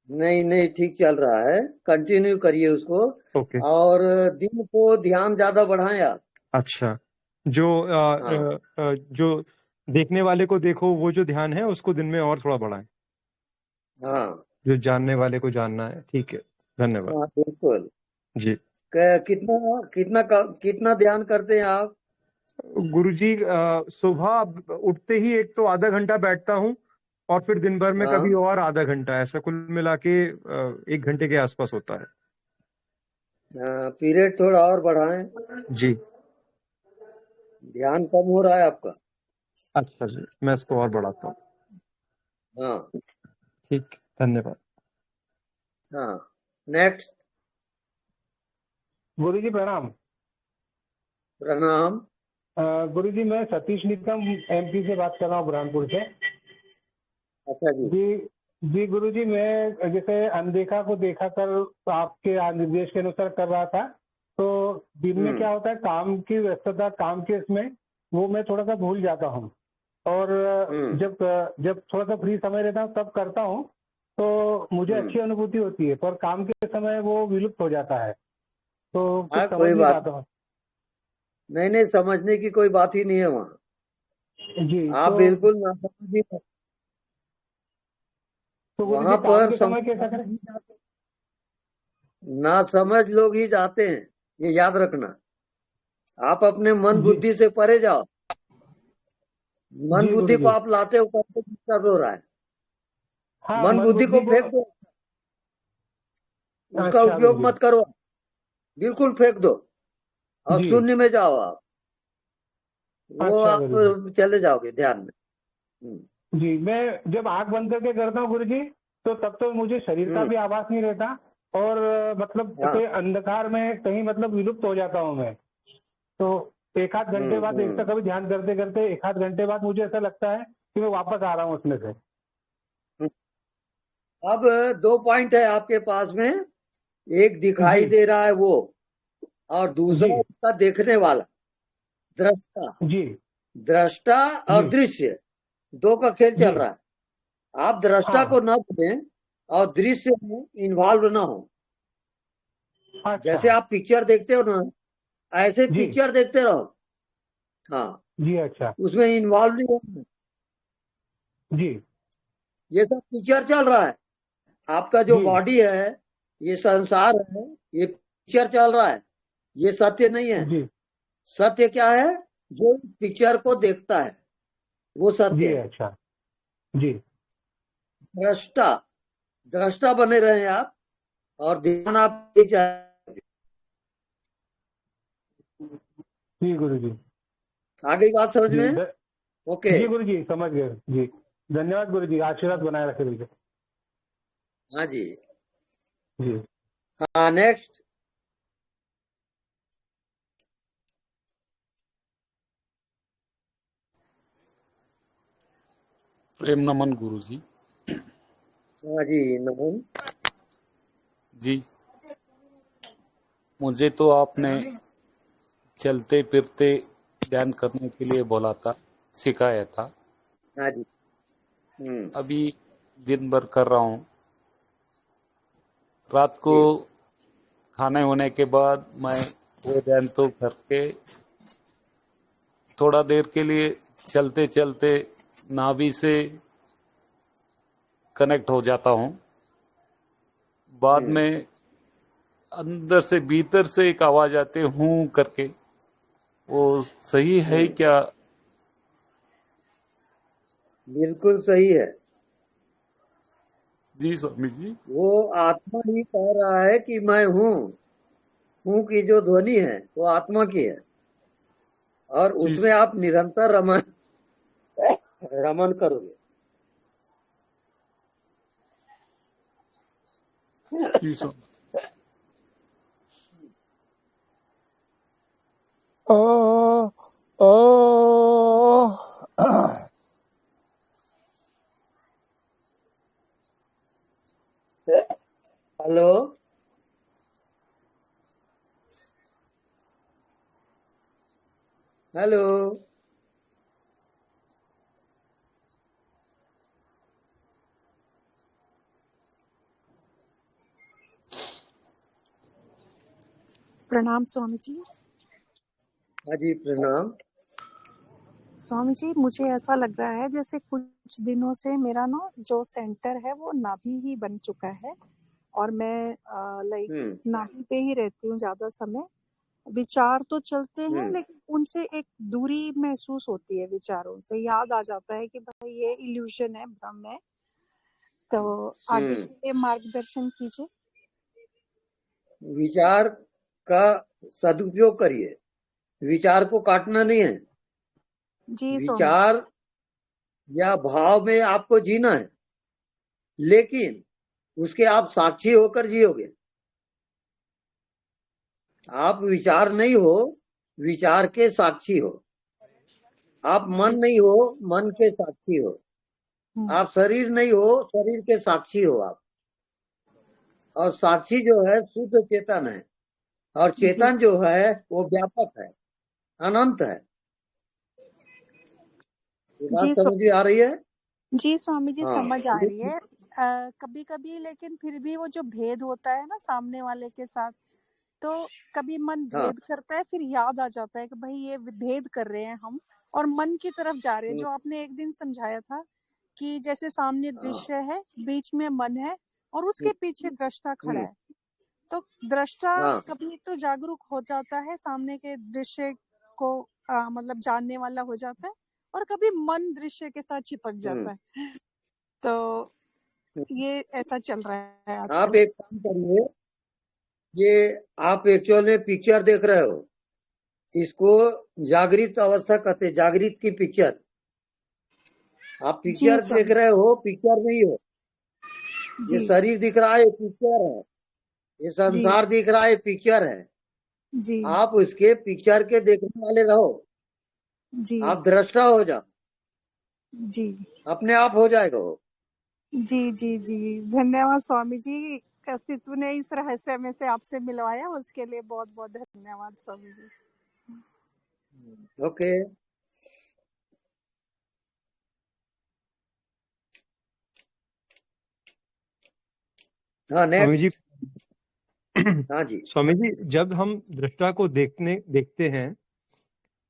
नहीं नहीं, ठीक चल रहा है, कंटिन्यू करिए उसको। ओके। और दिन को ध्यान ज्यादा बढ़ाएं आप। अच्छा, जो जो देखने वाले को देखो वो जो ध्यान है उसको दिन में और थोड़ा बढ़ाएं। हाँ जो जानने वाले को जानना है। ठीक है, धन्यवाद हाँ बिल्कुल। जी। कितना कितना कितना ध्यान करते हैं आप? गुरुजी सुबह उठते ही एक तो आधा घंटा बैठता हूँ और फिर दिन भर में कभी और आधा घंटा, ऐसा कुल मिला के 1 घंटे के आसपास होता है। पीरियड थोड़ा और बढ़ाएं। जी। ध्यान कम हो रहा है आपका। अच्छा जी, मैं इसको और बढ़ाता हूँ। हाँ ठीक, धन्यवाद। हाँ नेक्स्ट। गुरुजी प्रणाम। प्रणाम। गुरुजी मैं सतीश निकम एमपी से बात कर रहा हूँ, बुरहानपुर से। अच्छा जी। जी गुरुजी, मैं जैसे अनदेखा को देखा कर आपके निर्देश के अनुसार कर रहा था, तो दिन में क्या होता है, काम की व्यस्तता, काम के इसमें वो मैं थोड़ा सा भूल जाता हूँ। और जब थोड़ा सा फ्री समय रहता हूँ तब करता हूँ, तो मुझे अच्छी अनुभूति होती है, पर काम के समय वो विलुप्त हो जाता है। तो कुछ समझ कोई नहीं बात पाता हूँ। नहीं नहीं, समझने की कोई बात ही नहीं है वहाँ। जी आप तो बिल्कुल ना समझिए। तो वहाँ गुरुजी काम पर के समय कैसा करें? ना समझ लोग ही जाते हैं, ये याद रखना। आप अपने मन बुद्धि से परे जाओ। मन बुद्धि को आप लाते हो, करते डिस्टर्ब हो रहा है। हाँ, मन बुद्धि को फेंक दो, उसका अच्छा उपयोग गुरुजी। मत करो, बिल्कुल फेंक दो और जी। शून्य में जाओ आप। वो अच्छा आप गुरुजी। चले जाओगे ध्यान में। जी, मैं जब आंख बंद करके करता हूँ गुरुजी, तो तब तो मुझे शरीर का भी आभास नहीं रहता, और मतलब ऐसे अंधकार में कहीं मतलब विलुप्त हो जाता हूँ मैं। तो एक आध घंटे बाद, एक तो कभी ध्यान करते करते एक आध घंटे बाद मुझे ऐसा लगता है कि मैं वापस आ रहा हूँ उसमें से। अब 2 पॉइंट है आपके पास में, एक दिखाई दे रहा है वो, और दूसरा उसका देखने वाला, दृष्टा। जी। दृष्टा और दृश्य, दो का खेल चल रहा है। आप दृष्टा को न भूलें और दृश्य में इन्वॉल्व ना हो। जैसे आप पिक्चर देखते हो ना, ऐसे पिक्चर देखते रहो। हाँ जी। अच्छा। उसमें इन्वॉल्व नहीं होना। जी। ये सब पिक्चर चल रहा है, आपका जो बॉडी है, ये संसार है, ये पिक्चर चल रहा है, ये सत्य नहीं है। जी। सत्य क्या है? जो इस पिक्चर को देखता है वो सत्य जी। है। अच्छा। जी। दृष्टा दृष्टा बने रहे आप, और ध्यान आप जी गुरु जी, आ गई बात समझ जी में? ओके। जी गुरु जी, समझ गए जी। धन्यवाद गुरु जी, आशीर्वाद बनाए रखे गुरु जी। हाँ जी। जी हाँ, नेक्स्ट। प्रेम नमन गुरु जी। हाँ जी, नमन जी, मुझे तो आपने चलते फिरते ध्यान करने के लिए बोला था, सिखाया था। हाँ जी। अभी दिन भर कर रहा हूँ। रात को खाने होने के बाद मैं वो ध्यान तो करके थोड़ा देर के लिए चलते चलते नाभि से कनेक्ट हो जाता हूँ। बाद में अंदर से भीतर से एक आवाज आती है हूँ करके, वो सही है क्या? बिल्कुल सही है जी स्वामी जी। वो आत्मा ही कह रहा है कि मैं हूँ की जो ध्वनि है वो आत्मा की है, और उसमें आप निरंतर रमन करोगे। जी स्वामी। हेलो, हेलो, प्रणाम स्वामी जी। हाँ जी, प्रणाम। स्वामी जी, मुझे ऐसा लग रहा है जैसे कुछ दिनों से मेरा ना जो सेंटर है वो नाभि ही बन चुका है, और मैं लाइक नाभि पे ही रहती हूँ ज्यादा समय। विचार तो चलते हैं लेकिन उनसे एक दूरी महसूस होती है, विचारों से याद आ जाता है कि भाई ये इल्यूशन है, भ्रम है। तो आगे के लिए मार्गदर्शन कीजिए। विचार का सदुपयोग करिए, विचार को काटना नहीं है। जी विचार या भाव में आपको जीना है, लेकिन उसके आप साक्षी होकर जियोगे। आप विचार नहीं हो, विचार के साक्षी हो। आप मन नहीं हो, मन के साक्षी हो। आप शरीर नहीं हो, शरीर के साक्षी हो आप। और साक्षी जो है शुद्ध चेतन है, और चेतन जो है वो व्यापक है, अनंत है। बात समझ में आ रही है? जी स्वामी जी, समझ आ रही है। कभी कभी लेकिन फिर भी वो जो भेद होता है ना सामने वाले के साथ, तो कभी मन भेद करता है, फिर याद आ जाता है कि भाई ये भेद कर रहे हैं हम, और मन की तरफ जा रहे हैं। जो आपने एक दिन समझाया था कि जैसे सामने दृश्य है, बीच में मन है, और उसके पीछे दृष्टा खड़ा है। तो दृष्टा कभी तो जागरूक हो जाता है, सामने के दृश्य को मतलब जानने वाला हो जाता है, और कभी मन दृश्य के साथ चिपक जाता है। तो ये ऐसा चल रहा है आजकल। आप एक काम करिए, ये आप एक्चुअल में पिक्चर देख रहे हो, इसको जागृत अवस्था कहते हैं, जागृत की पिक्चर। आप पिक्चर देख रहे हो, पिक्चर नहीं हो। ये शरीर दिख रहा है, पिक्चर है। ये संसार दिख रहा है, पिक्चर है। आप उसके पिक्चर के देखने वाले रहो, आप दृष्टा हो जाओ, अपने आप हो जाएगा वो। जी जी जी, धन्यवाद स्वामी जी। अस्तित्व ने इस रहस्य में से आपसे मिलवाया, उसके लिए बहुत बहुत धन्यवाद स्वामी जी। ओके। हाँ, स्वामी जी। हाँ जी। स्वामी जी, जब हम दृष्टा को देखते हैं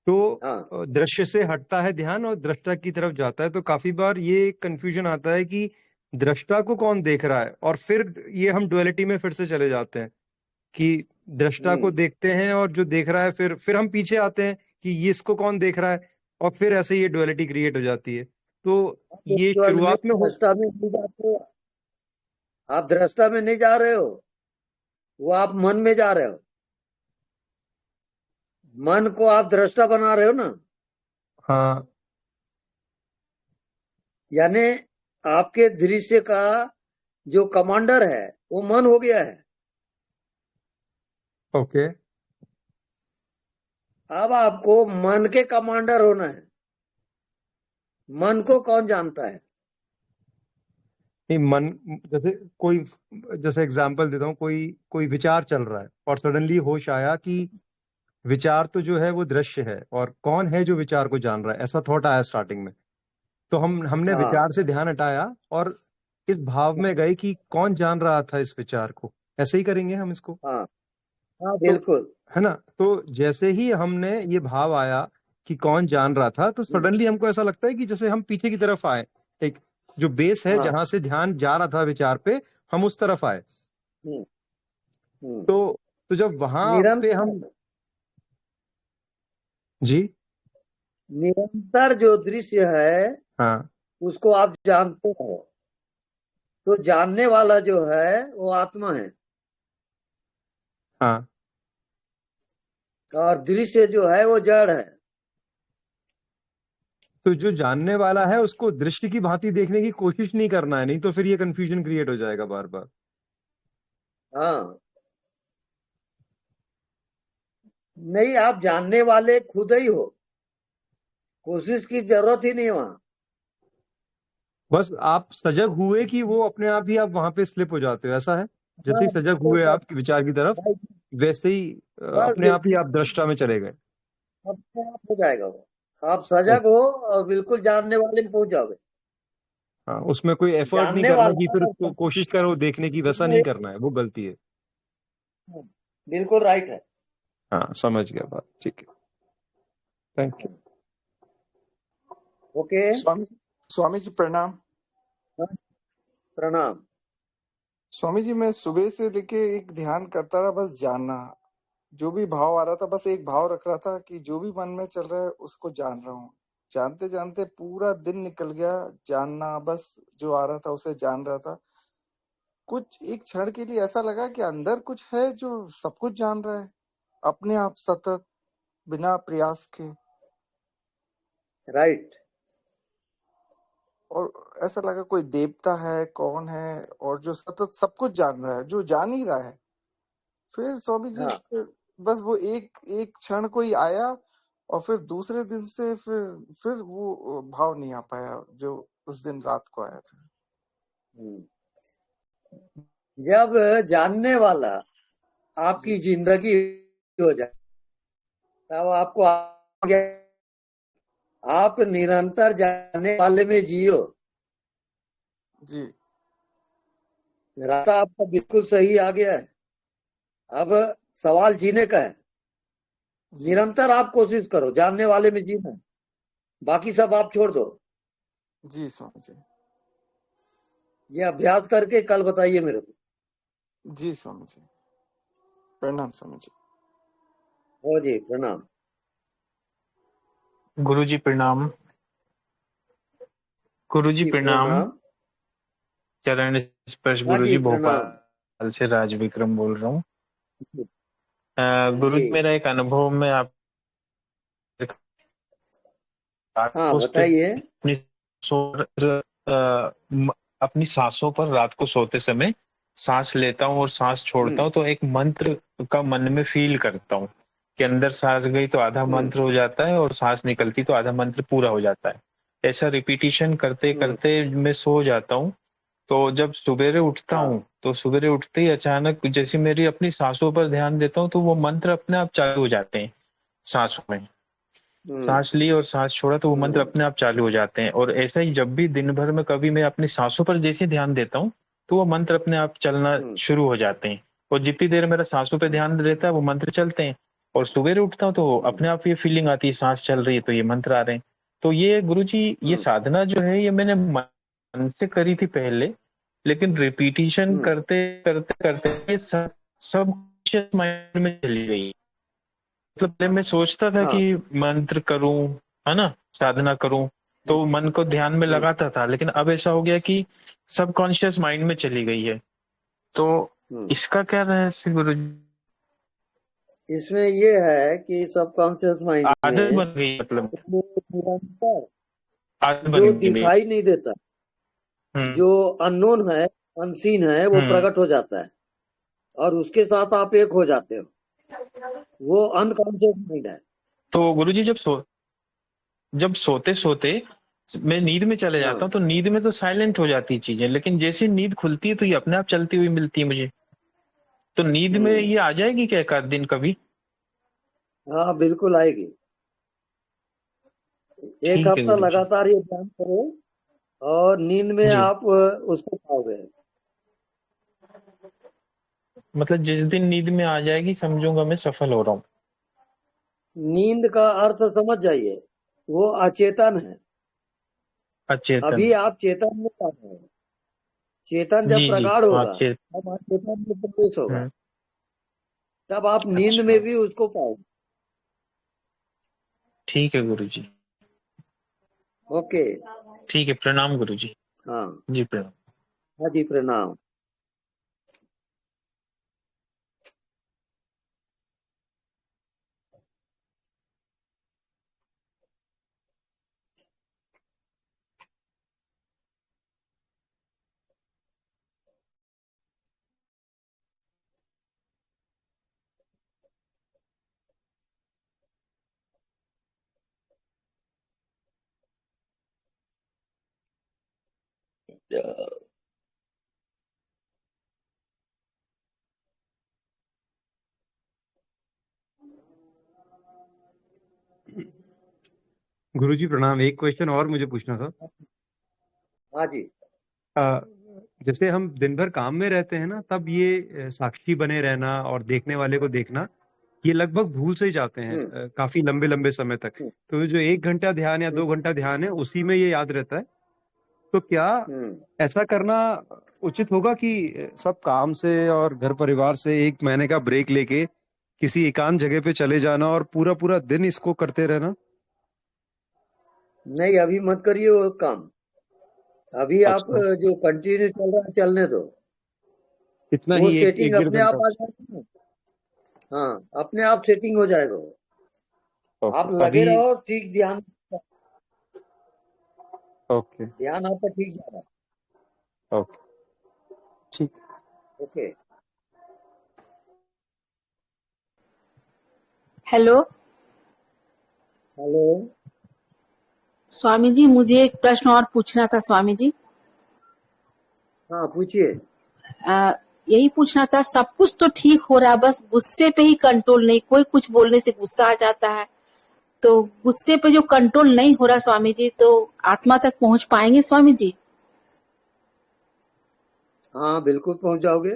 तो दृश्य से हटता है ध्यान और दृष्टा की तरफ जाता है, तो काफी बार ये कंफ्यूजन आता है कि दृष्टा को कौन देख रहा है, और फिर ये हम डुअलिटी में फिर से चले जाते हैं कि दृष्टा को देखते हैं और जो देख रहा है, फिर हम पीछे आते हैं कि ये इसको कौन देख रहा है, और फिर ऐसे ये डुअलिटी क्रिएट हो जाती है। तो ये शुरुआत में आप दृष्टा में नहीं जा रहे हो, वो आप मन में जा रहे हो। मन को आप दृष्टा बना रहे हो ना। हाँ, यानी आपके दृश्य का जो कमांडर है वो मन हो गया है। ओके। अब आपको मन के कमांडर होना है। मन को कौन जानता है? नहीं, मन जैसे कोई, जैसे एग्जांपल देता हूँ, कोई कोई विचार चल रहा है और सडनली होश आया कि विचार तो जो है वो दृश्य है, और कौन है जो विचार को जान रहा है, ऐसा थॉट आया स्टार्टिंग में। तो हमने हाँ विचार से ध्यान हटाया और इस भाव में गए कि कौन जान रहा था इस विचार को। ऐसे ही करेंगे हम इसको। हाँ हाँ, तो बिल्कुल। है ना। तो जैसे ही हमने ये भाव आया कि कौन जान रहा था, तो सडनली हमको ऐसा लगता है कि जैसे हम पीछे की तरफ आए, एक जो बेस है हाँ। जहां से ध्यान जा रहा था विचार पे, हम उस तरफ आए। हम्म, हम्म। तो जब वहां पे हम निरंतर जी निरंतर जो दृश्य है हाँ उसको आप जानते हो। तो जानने वाला जो है वो आत्मा है, हाँ और दृश्य जो है वो जड़ है। तो जो जानने वाला है उसको दृष्टि की भांति देखने की कोशिश नहीं करना है, नहीं तो फिर ये कंफ्यूजन क्रिएट हो जाएगा बार बार। हाँ, नहीं, आप जानने वाले खुद ही हो, कोशिश की जरूरत ही नहीं वहां। बस आप सजग हुए कि वो अपने आप ही आप वहां पे स्लिप हो जाते हो, ऐसा है। जैसे ही हाँ, सजग हुए आप विचार की तरफ, वैसे ही बस अपने आप ही आप दृष्टा में चले गए। अपने आप हो जाएगा वो। आप सजग हो और बिल्कुल जानने वाले में पहुंच जाओगे। हाँ, उसमें कोई एफर्ट नहीं जानने करना कि वाला फिर और उसको कोशिश करो देखने की, वैसा उसमें नहीं करना है, वो गलती है। बिल्कुल राइट है। हाँ, समझ गया बात, ठीक है, thank you. Okay, Swami ji प्रणाम। प्रणाम। स्वामी जी, मैं सुबह से लेके एक ध्यान करता रहा, बस जानना, जो भी भाव आ रहा था बस एक भाव रख रहा था कि जो भी मन में चल रहा है उसको जान रहा हूँ। जानते जानते पूरा दिन निकल गया, जानना, बस जो आ रहा था उसे जान रहा था। कुछ एक क्षण के लिए ऐसा लगा कि अंदर कुछ है जो सब कुछ जान रहा है, अपने आप, सतत, बिना प्रयास के। राइट। और ऐसा लगा कोई देवता है, कौन है, और जो सतत सब कुछ जान रहा है, जो जान ही रहा है। फिर स्वामी जी, हाँ, फिर बस वो एक एक क्षण कोई आया, और फिर दूसरे दिन से फिर वो भाव नहीं आ पाया जो उस दिन रात को आया था। जब जानने वाला आपकी जिंदगी हो जाए तब आपको आप निरंतर जानने वाले में जियो। जी, रास्ता आपका बिल्कुल सही आ गया है। अब सवाल जीने का है। निरंतर आप कोशिश करो जानने वाले में जीना, बाकी सब आप छोड़ दो। जी स्वामी जी। ये अभ्यास करके कल बताइए मेरे को। जी स्वामी जी, प्रणाम स्वामी जी। हो जी, प्रणाम। गुरु जी प्रणाम। गुरु जी प्रणाम। चरण स्पर्श। हाँ गुरु जी, जी प्रणाम। भोपाल से राज विक्रम बोल रहा हूँ। गुरु जी, जी, मेरा एक अनुभव में आप हाँ बताइए। अपनी सांसों पर रात को सोते समय सांस लेता हूँ और सांस छोड़ता हूँ तो एक मंत्र का मन में फील करता हूँ कि अंदर सांस गई तो आधा मंत्र हो जाता है और सांस निकलती तो आधा मंत्र पूरा हो जाता है। ऐसा रिपीटिशन करते करते मैं सो जाता हूँ। तो जब सवेरे उठता हूँ तो सवेरे उठते ही अचानक जैसे मेरी अपनी सांसों पर ध्यान देता हूँ तो वो मंत्र अपने आप चालू हो जाते हैं। सांसों में सांस ली और सांस छोड़ा तो वो मंत्र अपने आप चालू हो जाते हैं। और ऐसा ही जब भी दिन भर में कभी मैं अपनी सांसों पर जैसे ध्यान देता हूँ तो वो मंत्र अपने आप चलना शुरू हो जाते हैं। और जितनी देर मेरा सांसों पर ध्यान रहता है वो मंत्र चलते हैं। और सवेरे उठता हूँ तो अपने आप ये फीलिंग आती है सांस चल रही है तो ये मंत्र आ रहे हैं। तो ये गुरुजी, ये साधना जो है ये मैंने मन से करी थी पहले, लेकिन रिपीटिशन करते करते करते सब माइंड में चली गई। मतलब पहले मैं सोचता था कि मंत्र करूं, है ना, साधना करूं तो मन को ध्यान में लगाता था, लेकिन अब ऐसा हो गया कि सबकॉन्शियस माइंड में चली गई है। तो इसका क्या रहस्य गुरुजी? इसमें ये है कि सबकॉन्शियस माइंड आदत में बन गई, मतलब निरंतर आदत जो बन गई मेरी। दिखाई नहीं देता, जो अननोन है, अनसीन है, वो प्रकट हो जाता है और उसके साथ आप एक हो जाते हो। वो अनकॉन्शियस माइंड है। तो गुरुजी जब सोते सोते मैं नींद में चले जाता हूँ, तो नींद में तो साइलेंट हो जाती चीजें, लेकिन जैसे नींद खुलती है तो ये अपने आप चलती हुई मिलती है मुझे। तो नींद में ये आ जाएगी क्या एक आध दिन कभी? हाँ, बिल्कुल आएगी। एक ठीक है हफ्ता गुरुजी। लगातार ये ध्यान करो और नींद में जी। आप उसको पाओगे। मतलब जिस दिन नींद में आ जाएगी समझूंगा मैं सफल हो रहा हूँ। नींद का अर्थ समझ जाइए, वो अचेतन है। अचेतन। अभी आप चेतन में आ रहे हो। चेतन जब जी जी प्रगाढ़ हाँ होगा तब आप चेतन में प्रवेश होगा, हम्म, तब आप नींद अच्छा में भी उसको पाओगे। ठीक है गुरुजी। ओके। ठीक है, प्रणाम गुरुजी। हाँ जी प्रणाम। हाँ जी, प्रणाम। गुरुजी प्रणाम। एक क्वेश्चन और मुझे पूछना था। हाँ जी। अ, जैसे हम दिन भर काम में रहते हैं ना, तब ये साक्षी बने रहना और देखने वाले को देखना, ये लगभग भूल से ही जाते हैं काफी लंबे लंबे समय तक। तो जो 1 घंटा ध्यान या 2 घंटा ध्यान है, उसी में ये याद रहता है। तो क्या ऐसा करना उचित होगा कि सब काम से और घर परिवार से 1 महीने का ब्रेक लेके किसी एकांत जगह पे चले जाना और पूरा पूरा दिन इसको करते रहना? नहीं, अभी मत करिए वो काम। अभी आप अच्छा, जो कंटिन्यू चल रहा है चलने दो। इतना वो ही एक सेटिंग एक डेढ़ अपने आप घंटा आ जाएगी। हाँ, अपने आप सेटिंग हो जाएगा वो। ओके आप लगे अभी। रहो, ठीक ध्यान ओके ध्यान आपका ठीक जा रहा है। ओके ठीक। Okay. Hello hello. Swami ji, मुझे एक प्रश्न और पूछना था स्वामी जी। हाँ, पूछिए। यही पूछना था, सब कुछ तो ठीक हो रहा है, बस गुस्से पे ही कंट्रोल नहीं। कोई कुछ बोलने से गुस्सा आ जाता है, तो गुस्से पे जो कंट्रोल नहीं हो रहा स्वामी जी, तो आत्मा तक पहुंच पाएंगे स्वामी जी? हाँ, बिल्कुल पहुंच जाओगे।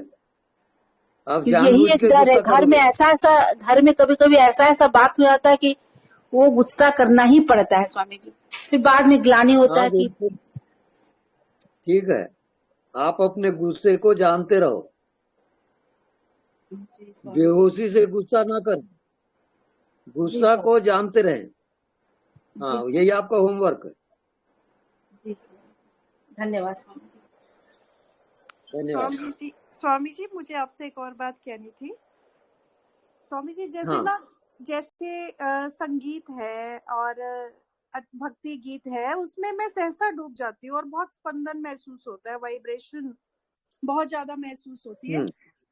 आप क्योंकि यही जानबूझ एक के डर है, गुस्सा करोगे। घर में कभी कभी ऐसा बात हो जाता है कि वो गुस्सा करना ही पड़ता है स्वामी जी। फिर बाद में ग्लानि होता हाँ, है कि बिल्कुल ठीक है। आप अपने गुस्से को जानते रहो। बेहोशी से गुस्सा ना करें, जी गुस्सा को जानते रहें। हाँ, जी यही आपका होमवर्क है। जी धन्यवाद स्वामी जी। धन्यवाद। स्वामी जी मुझे आपसे एक और बात कहनी थी। स्वामी जी जैसे हाँ। ना, जैसे संगीत है और भक्ति गीत है, उसमें मैं सहसा डूब जाती हूँ और बहुत स्पंदन महसूस होता है, वाइब्रेशन बहुत ज्यादा महसूस होती है।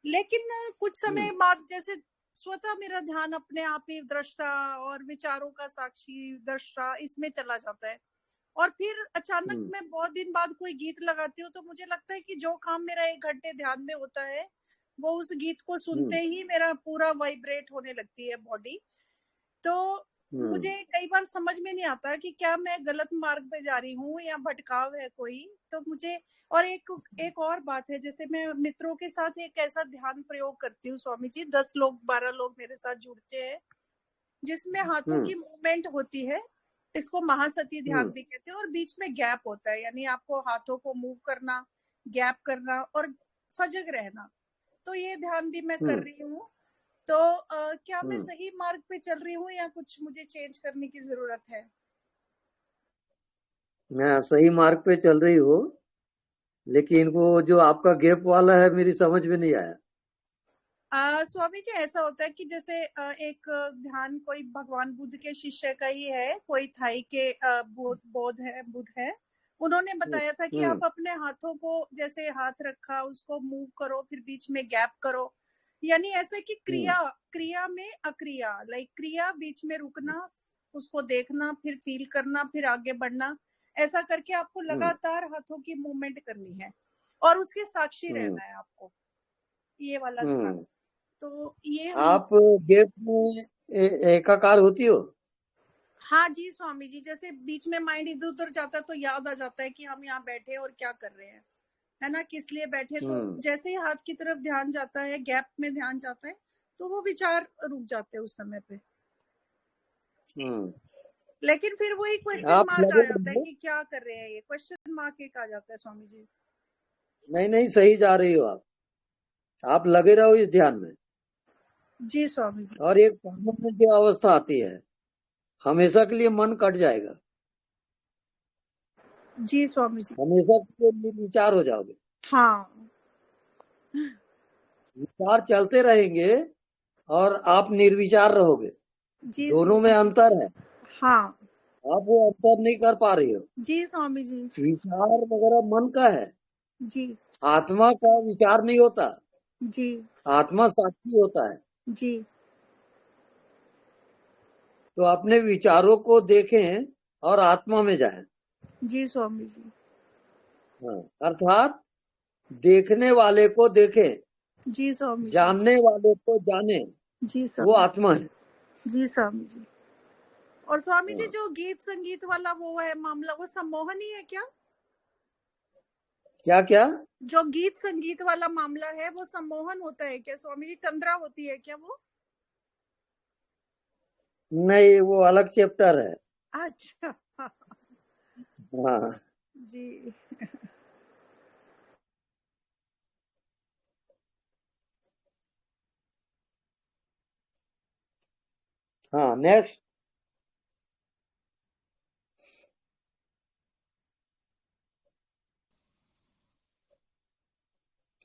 लेकिन कुछ समय बाद जैसे स्वतः मेरा ध्यान अपने आप ही दृष्टा और विचारों का साक्षी दृष्टा इसमें चला जाता है। और फिर अचानक मैं बहुत दिन बाद कोई गीत लगाती हूँ, तो मुझे लगता है कि जो काम मेरा 1 घंटे ध्यान में होता है, वो उस गीत को सुनते ही मेरा पूरा वाइब्रेट होने लगती है बॉडी। तो मुझे कई बार समझ में नहीं आता कि क्या मैं गलत मार्ग पे जा रही हूँ या भटकाव है कोई। तो मुझे और एक और बात है, जैसे मैं मित्रों के साथ एक ऐसा ध्यान प्रयोग करती हूँ स्वामी जी, 10 लोग 12 लोग मेरे साथ जुड़ते हैं, जिसमें हाथों की मूवमेंट होती है। इसको महासती ध्यान भी कहते हैं। और बीच में गैप होता है, यानी आपको हाथों को मूव करना, गैप करना और सजग रहना। तो ये ध्यान भी मैं कर रही हूँ। तो क्या मैं सही मार्ग पे चल रही हूँ या कुछ मुझे चेंज करने की जरूरत है? सही मार्ग पे चल रही हो। लेकिन वो जो आपका गैप वाला है मेरी समझ में नहीं आया। स्वामी जी ऐसा होता है कि जैसे एक ध्यान कोई भगवान बुद्ध के शिष्य का ही है, कोई थाई के बुद्ध है, उन्होंने बताया था कि आप अपने हाथों को जैसे हाथ रखा उसको मूव करो, फिर बीच में गैप करो, यानी ऐसा कि क्रिया में अक्रिया, लाइक क्रिया बीच में रुकना, उसको देखना, फिर फील करना, फिर आगे बढ़ना, ऐसा करके आपको लगातार हाथों की मूवमेंट करनी है और उसके साक्षी रहना है आपको, ये वाला ध्यान। तो ये आप गैप में एकाकार होती हो? हाँ जी स्वामी जी, जैसे बीच में माइंड इधर उधर जाता है तो याद आ जाता है कि हम यहाँ बैठे और क्या कर रहे हैं, है ना, किस लिए बैठे। तो जैसे ही हाथ की तरफ ध्यान जाता है, गैप में ध्यान जाता है, तो वो विचार रुक जाते हैं उस समय पे। लेकिन फिर वही क्वेश्चन मार्क आ जाता है कि क्या कर रहे हैं, ये क्वेश्चन मार्क एक आ जाता है स्वामी जी। नहीं, सही जा रही हो आप लगे रहो इस ध्यान में। जी स्वामी जी। और एक सामान्य की अवस्था आती है, हमेशा के लिए मन कट जाएगा। जी स्वामी जी। हमेशा के लिए विचार हो जाओगे। हाँ, विचार चलते रहेंगे और आप निर्विचार रहोगे। दोनों में अंतर है। हाँ, आप वो अंतर नहीं कर पा रही हो। जी स्वामी जी। विचार वगैरह मन का है, जी आत्मा का विचार नहीं होता। जी। आत्मा साक्षी होता है। जी। तो अपने विचारों को देखें और आत्मा में जाएं। जी स्वामी जी। हाँ, अर्थात देखने वाले को देखें, जी स्वामी जी। जानने वाले को जाने, जी स्वामी, वो आत्मा है। जी स्वामी जी। और स्वामी जी जो गीत संगीत वाला वो है मामला, वो सम्मोहन ही है क्या? क्या क्या? जो गीत संगीत वाला मामला है वो सम्मोहन होता है क्या स्वामी जी? तंद्रा होती है क्या वो? नहीं, वो अलग चैप्टर है। अच्छा। हाँ जी। हाँ, नेक्स्ट।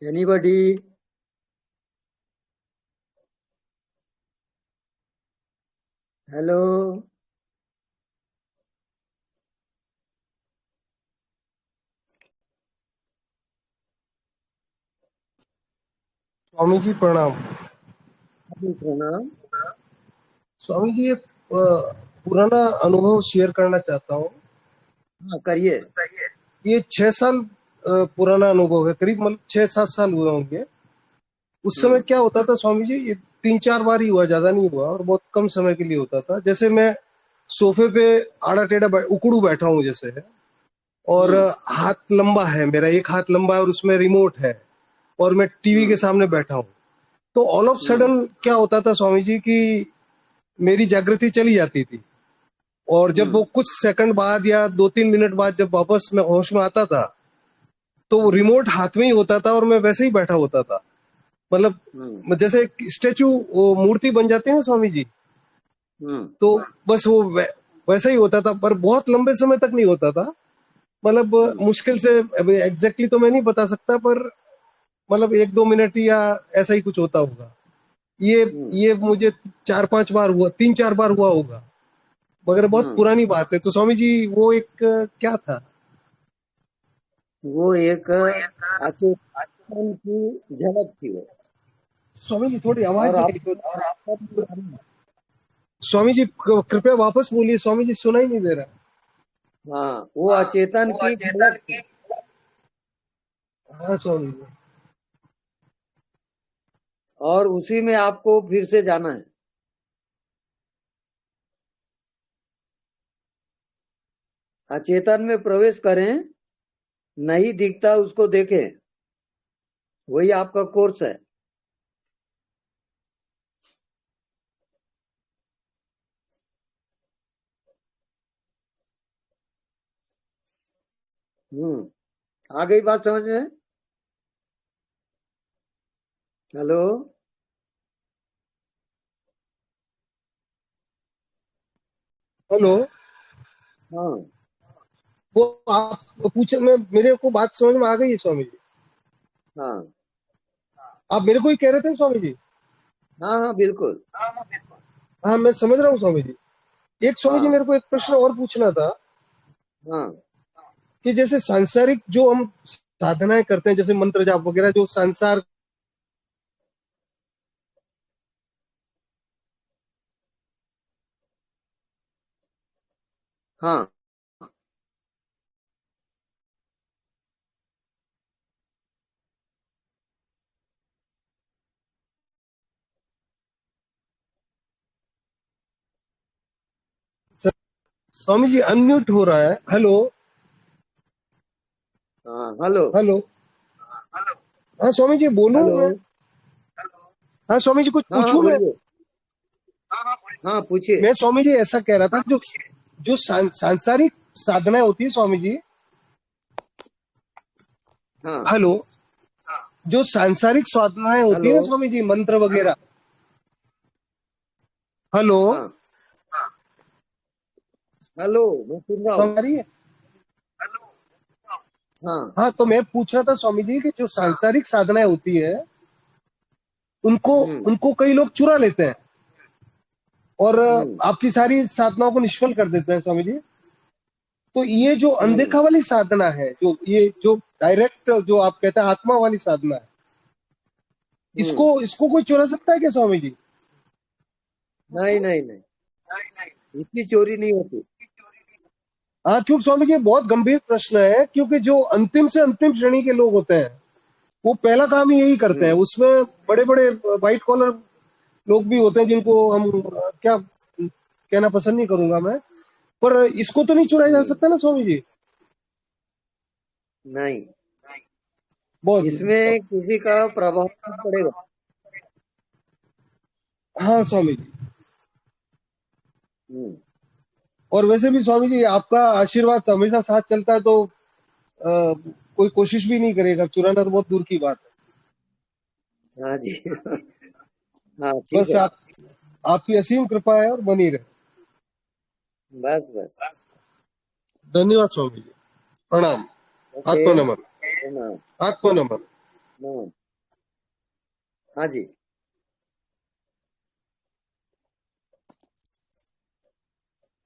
एनीबॉडी? हेलो? स्वामी जी प्रणाम। प्रणाम। स्वामी जी एक पुराना अनुभव शेयर करना चाहता हूँ। हाँ, करिए। ये 6 साल पुराना अनुभव है, करीब मतलब 6-7 साल हुए होंगे। उस समय क्या होता था स्वामी जी, ये 3-4 बार ही हुआ, ज्यादा नहीं हुआ और बहुत कम समय के लिए होता था। जैसे मैं सोफे पे आड़ा टेढ़ा उकड़ू बैठा हूँ जैसे, और हाथ लंबा है मेरा, एक हाथ लंबा है और उसमें रिमोट है और मैं टीवी के सामने बैठा हूँ। तो ऑल ऑफ सडन क्या होता था स्वामी जी कि मेरी जागृति चली जाती थी, और जब वो कुछ सेकंड बाद या 2-3 मिनट बाद जब वापस मैं होश में आता था तो वो रिमोट हाथ में ही होता था और मैं वैसे ही बैठा होता था। मतलब जैसे स्टेचू, वो मूर्ति बन जाती है ना स्वामी जी, तो बस वो वैसा ही होता था, पर बहुत लंबे समय तक नहीं होता था। मतलब मुश्किल से, एग्जैक्टली तो मैं नहीं बता सकता, पर मतलब 1-2 मिनट या ऐसा ही कुछ होता होगा। ये मुझे 4-5 बार हुआ, 3-4 बार हुआ होगा, मगर बहुत पुरानी बात है। तो स्वामी जी वो एक क्या था? वो एक अचेतन की झलक थी वो। स्वामी जी थोड़ी आवाज और नहीं, स्वामी जी कृपया वापस बोलिए, स्वामी जी सुनाई नहीं दे रहा। हाँ, वो अचेतन की झलक थी। हाँ स्वामी जी। और उसी में आपको फिर से जाना है। अचेतन में प्रवेश करें, नहीं दिखता उसको देखें, वही आपका कोर्स है। आ गई बात समझ में? हेलो? हेलो? हाँ, वो आप पूछे, मैं मेरे को बात समझ में आ गई है स्वामी जी। हाँ आप मेरे को ही कह रहे थे स्वामी जी? हाँ हाँ बिल्कुल। हाँ मैं समझ रहा हूँ स्वामी जी। एक स्वामी जी हाँ मेरे को एक प्रश्न और पूछना था हाँ कि जैसे सांसारिक जो हम साधनाएं करते हैं, जैसे मंत्र जाप वगैरह, जो संसार हाँ स्वामी जी अनम्यूट हो रहा है। हेलो हाँ हेलो हेलो। हाँ स्वामी जी बोलूं हेलो। मैं? हाँ स्वामी जी कुछ हाँ हाँ पूछूं मैं? बोलिए। हाँ पूछिए। मैं स्वामी जी ऐसा कह रहा था, जो जो सांसारिक साधनाएं होती है स्वामी जी, हाँ हेलो, जो सांसारिक साधनाएं होती है हेलो। ना स्वामी जी, मंत्र वगैरह, हेलो हाँ हेलो मैं सुन रहा हूँ। समझ रही है? हाँ हाँ तो मैं पूछ रहा था स्वामी जी कि जो सांसारिक साधनाएं होती है, उनको उनको कई लोग चुरा लेते हैं और आपकी सारी साधनाओं को निष्फल कर देते हैं स्वामी जी। तो ये जो अनदेखा वाली साधना है, जो ये जो डायरेक्ट जो आप कहते हैं आत्मा वाली साधना है, इसको इसको कोई चुरा सकता है क्या स्वामी जी? नहीं नहीं नहीं, इतनी चोरी नहीं होती। हाँ क्योंकि स्वामी जी ये बहुत गंभीर प्रश्न है, क्योंकि जो अंतिम से अंतिम श्रेणी के लोग होते हैं वो पहला काम ही यही करते हैं। उसमें बड़े बड़े व्हाइट कॉलर लोग भी होते हैं जिनको हम क्या कहना पसंद नहीं करूंगा मैं, पर इसको तो नहीं चुराया जा सकता ना स्वामी जी? नहीं, बहुत इसमें किसी का प्रभाव नहीं पड़ेगा। हाँ स्वामी जी। और वैसे भी स्वामी जी आपका आशीर्वाद हमेशा साथ चलता है, तो कोई कोशिश भी नहीं करेगा चुराना, तो बहुत दूर की बात है। हाँ जी हाँ ठीक बस है। आपकी असीम कृपा है और बनी रहे। बस बस। धन्यवाद स्वामी जी। प्रणाम। आत्मा नमन। आत्मा नमन। हाँ जी।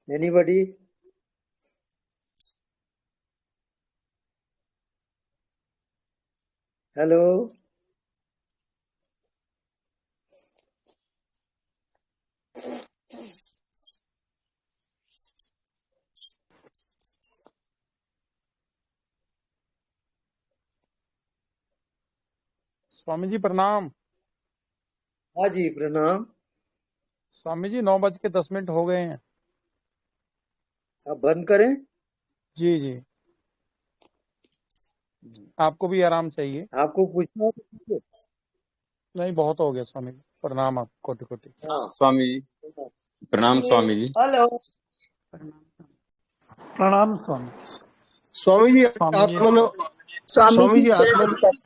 एनीबॉडी? हेलो। स्वामी जी प्रणाम। हाँ जी प्रणाम। स्वामी जी 9:10 हो गए हैं। आप बंद करें? जी जी, आपको भी आराम चाहिए। आपको पूछना है? नहीं बहुत हो गया स्वामी जी। प्रणाम आप कोटि कोटि। स्वामी जी प्रणाम। स्वामी जी हेलो। प्रणाम स्वामी। स्वामी जी स्वामी जी स्वामी जी आत्मा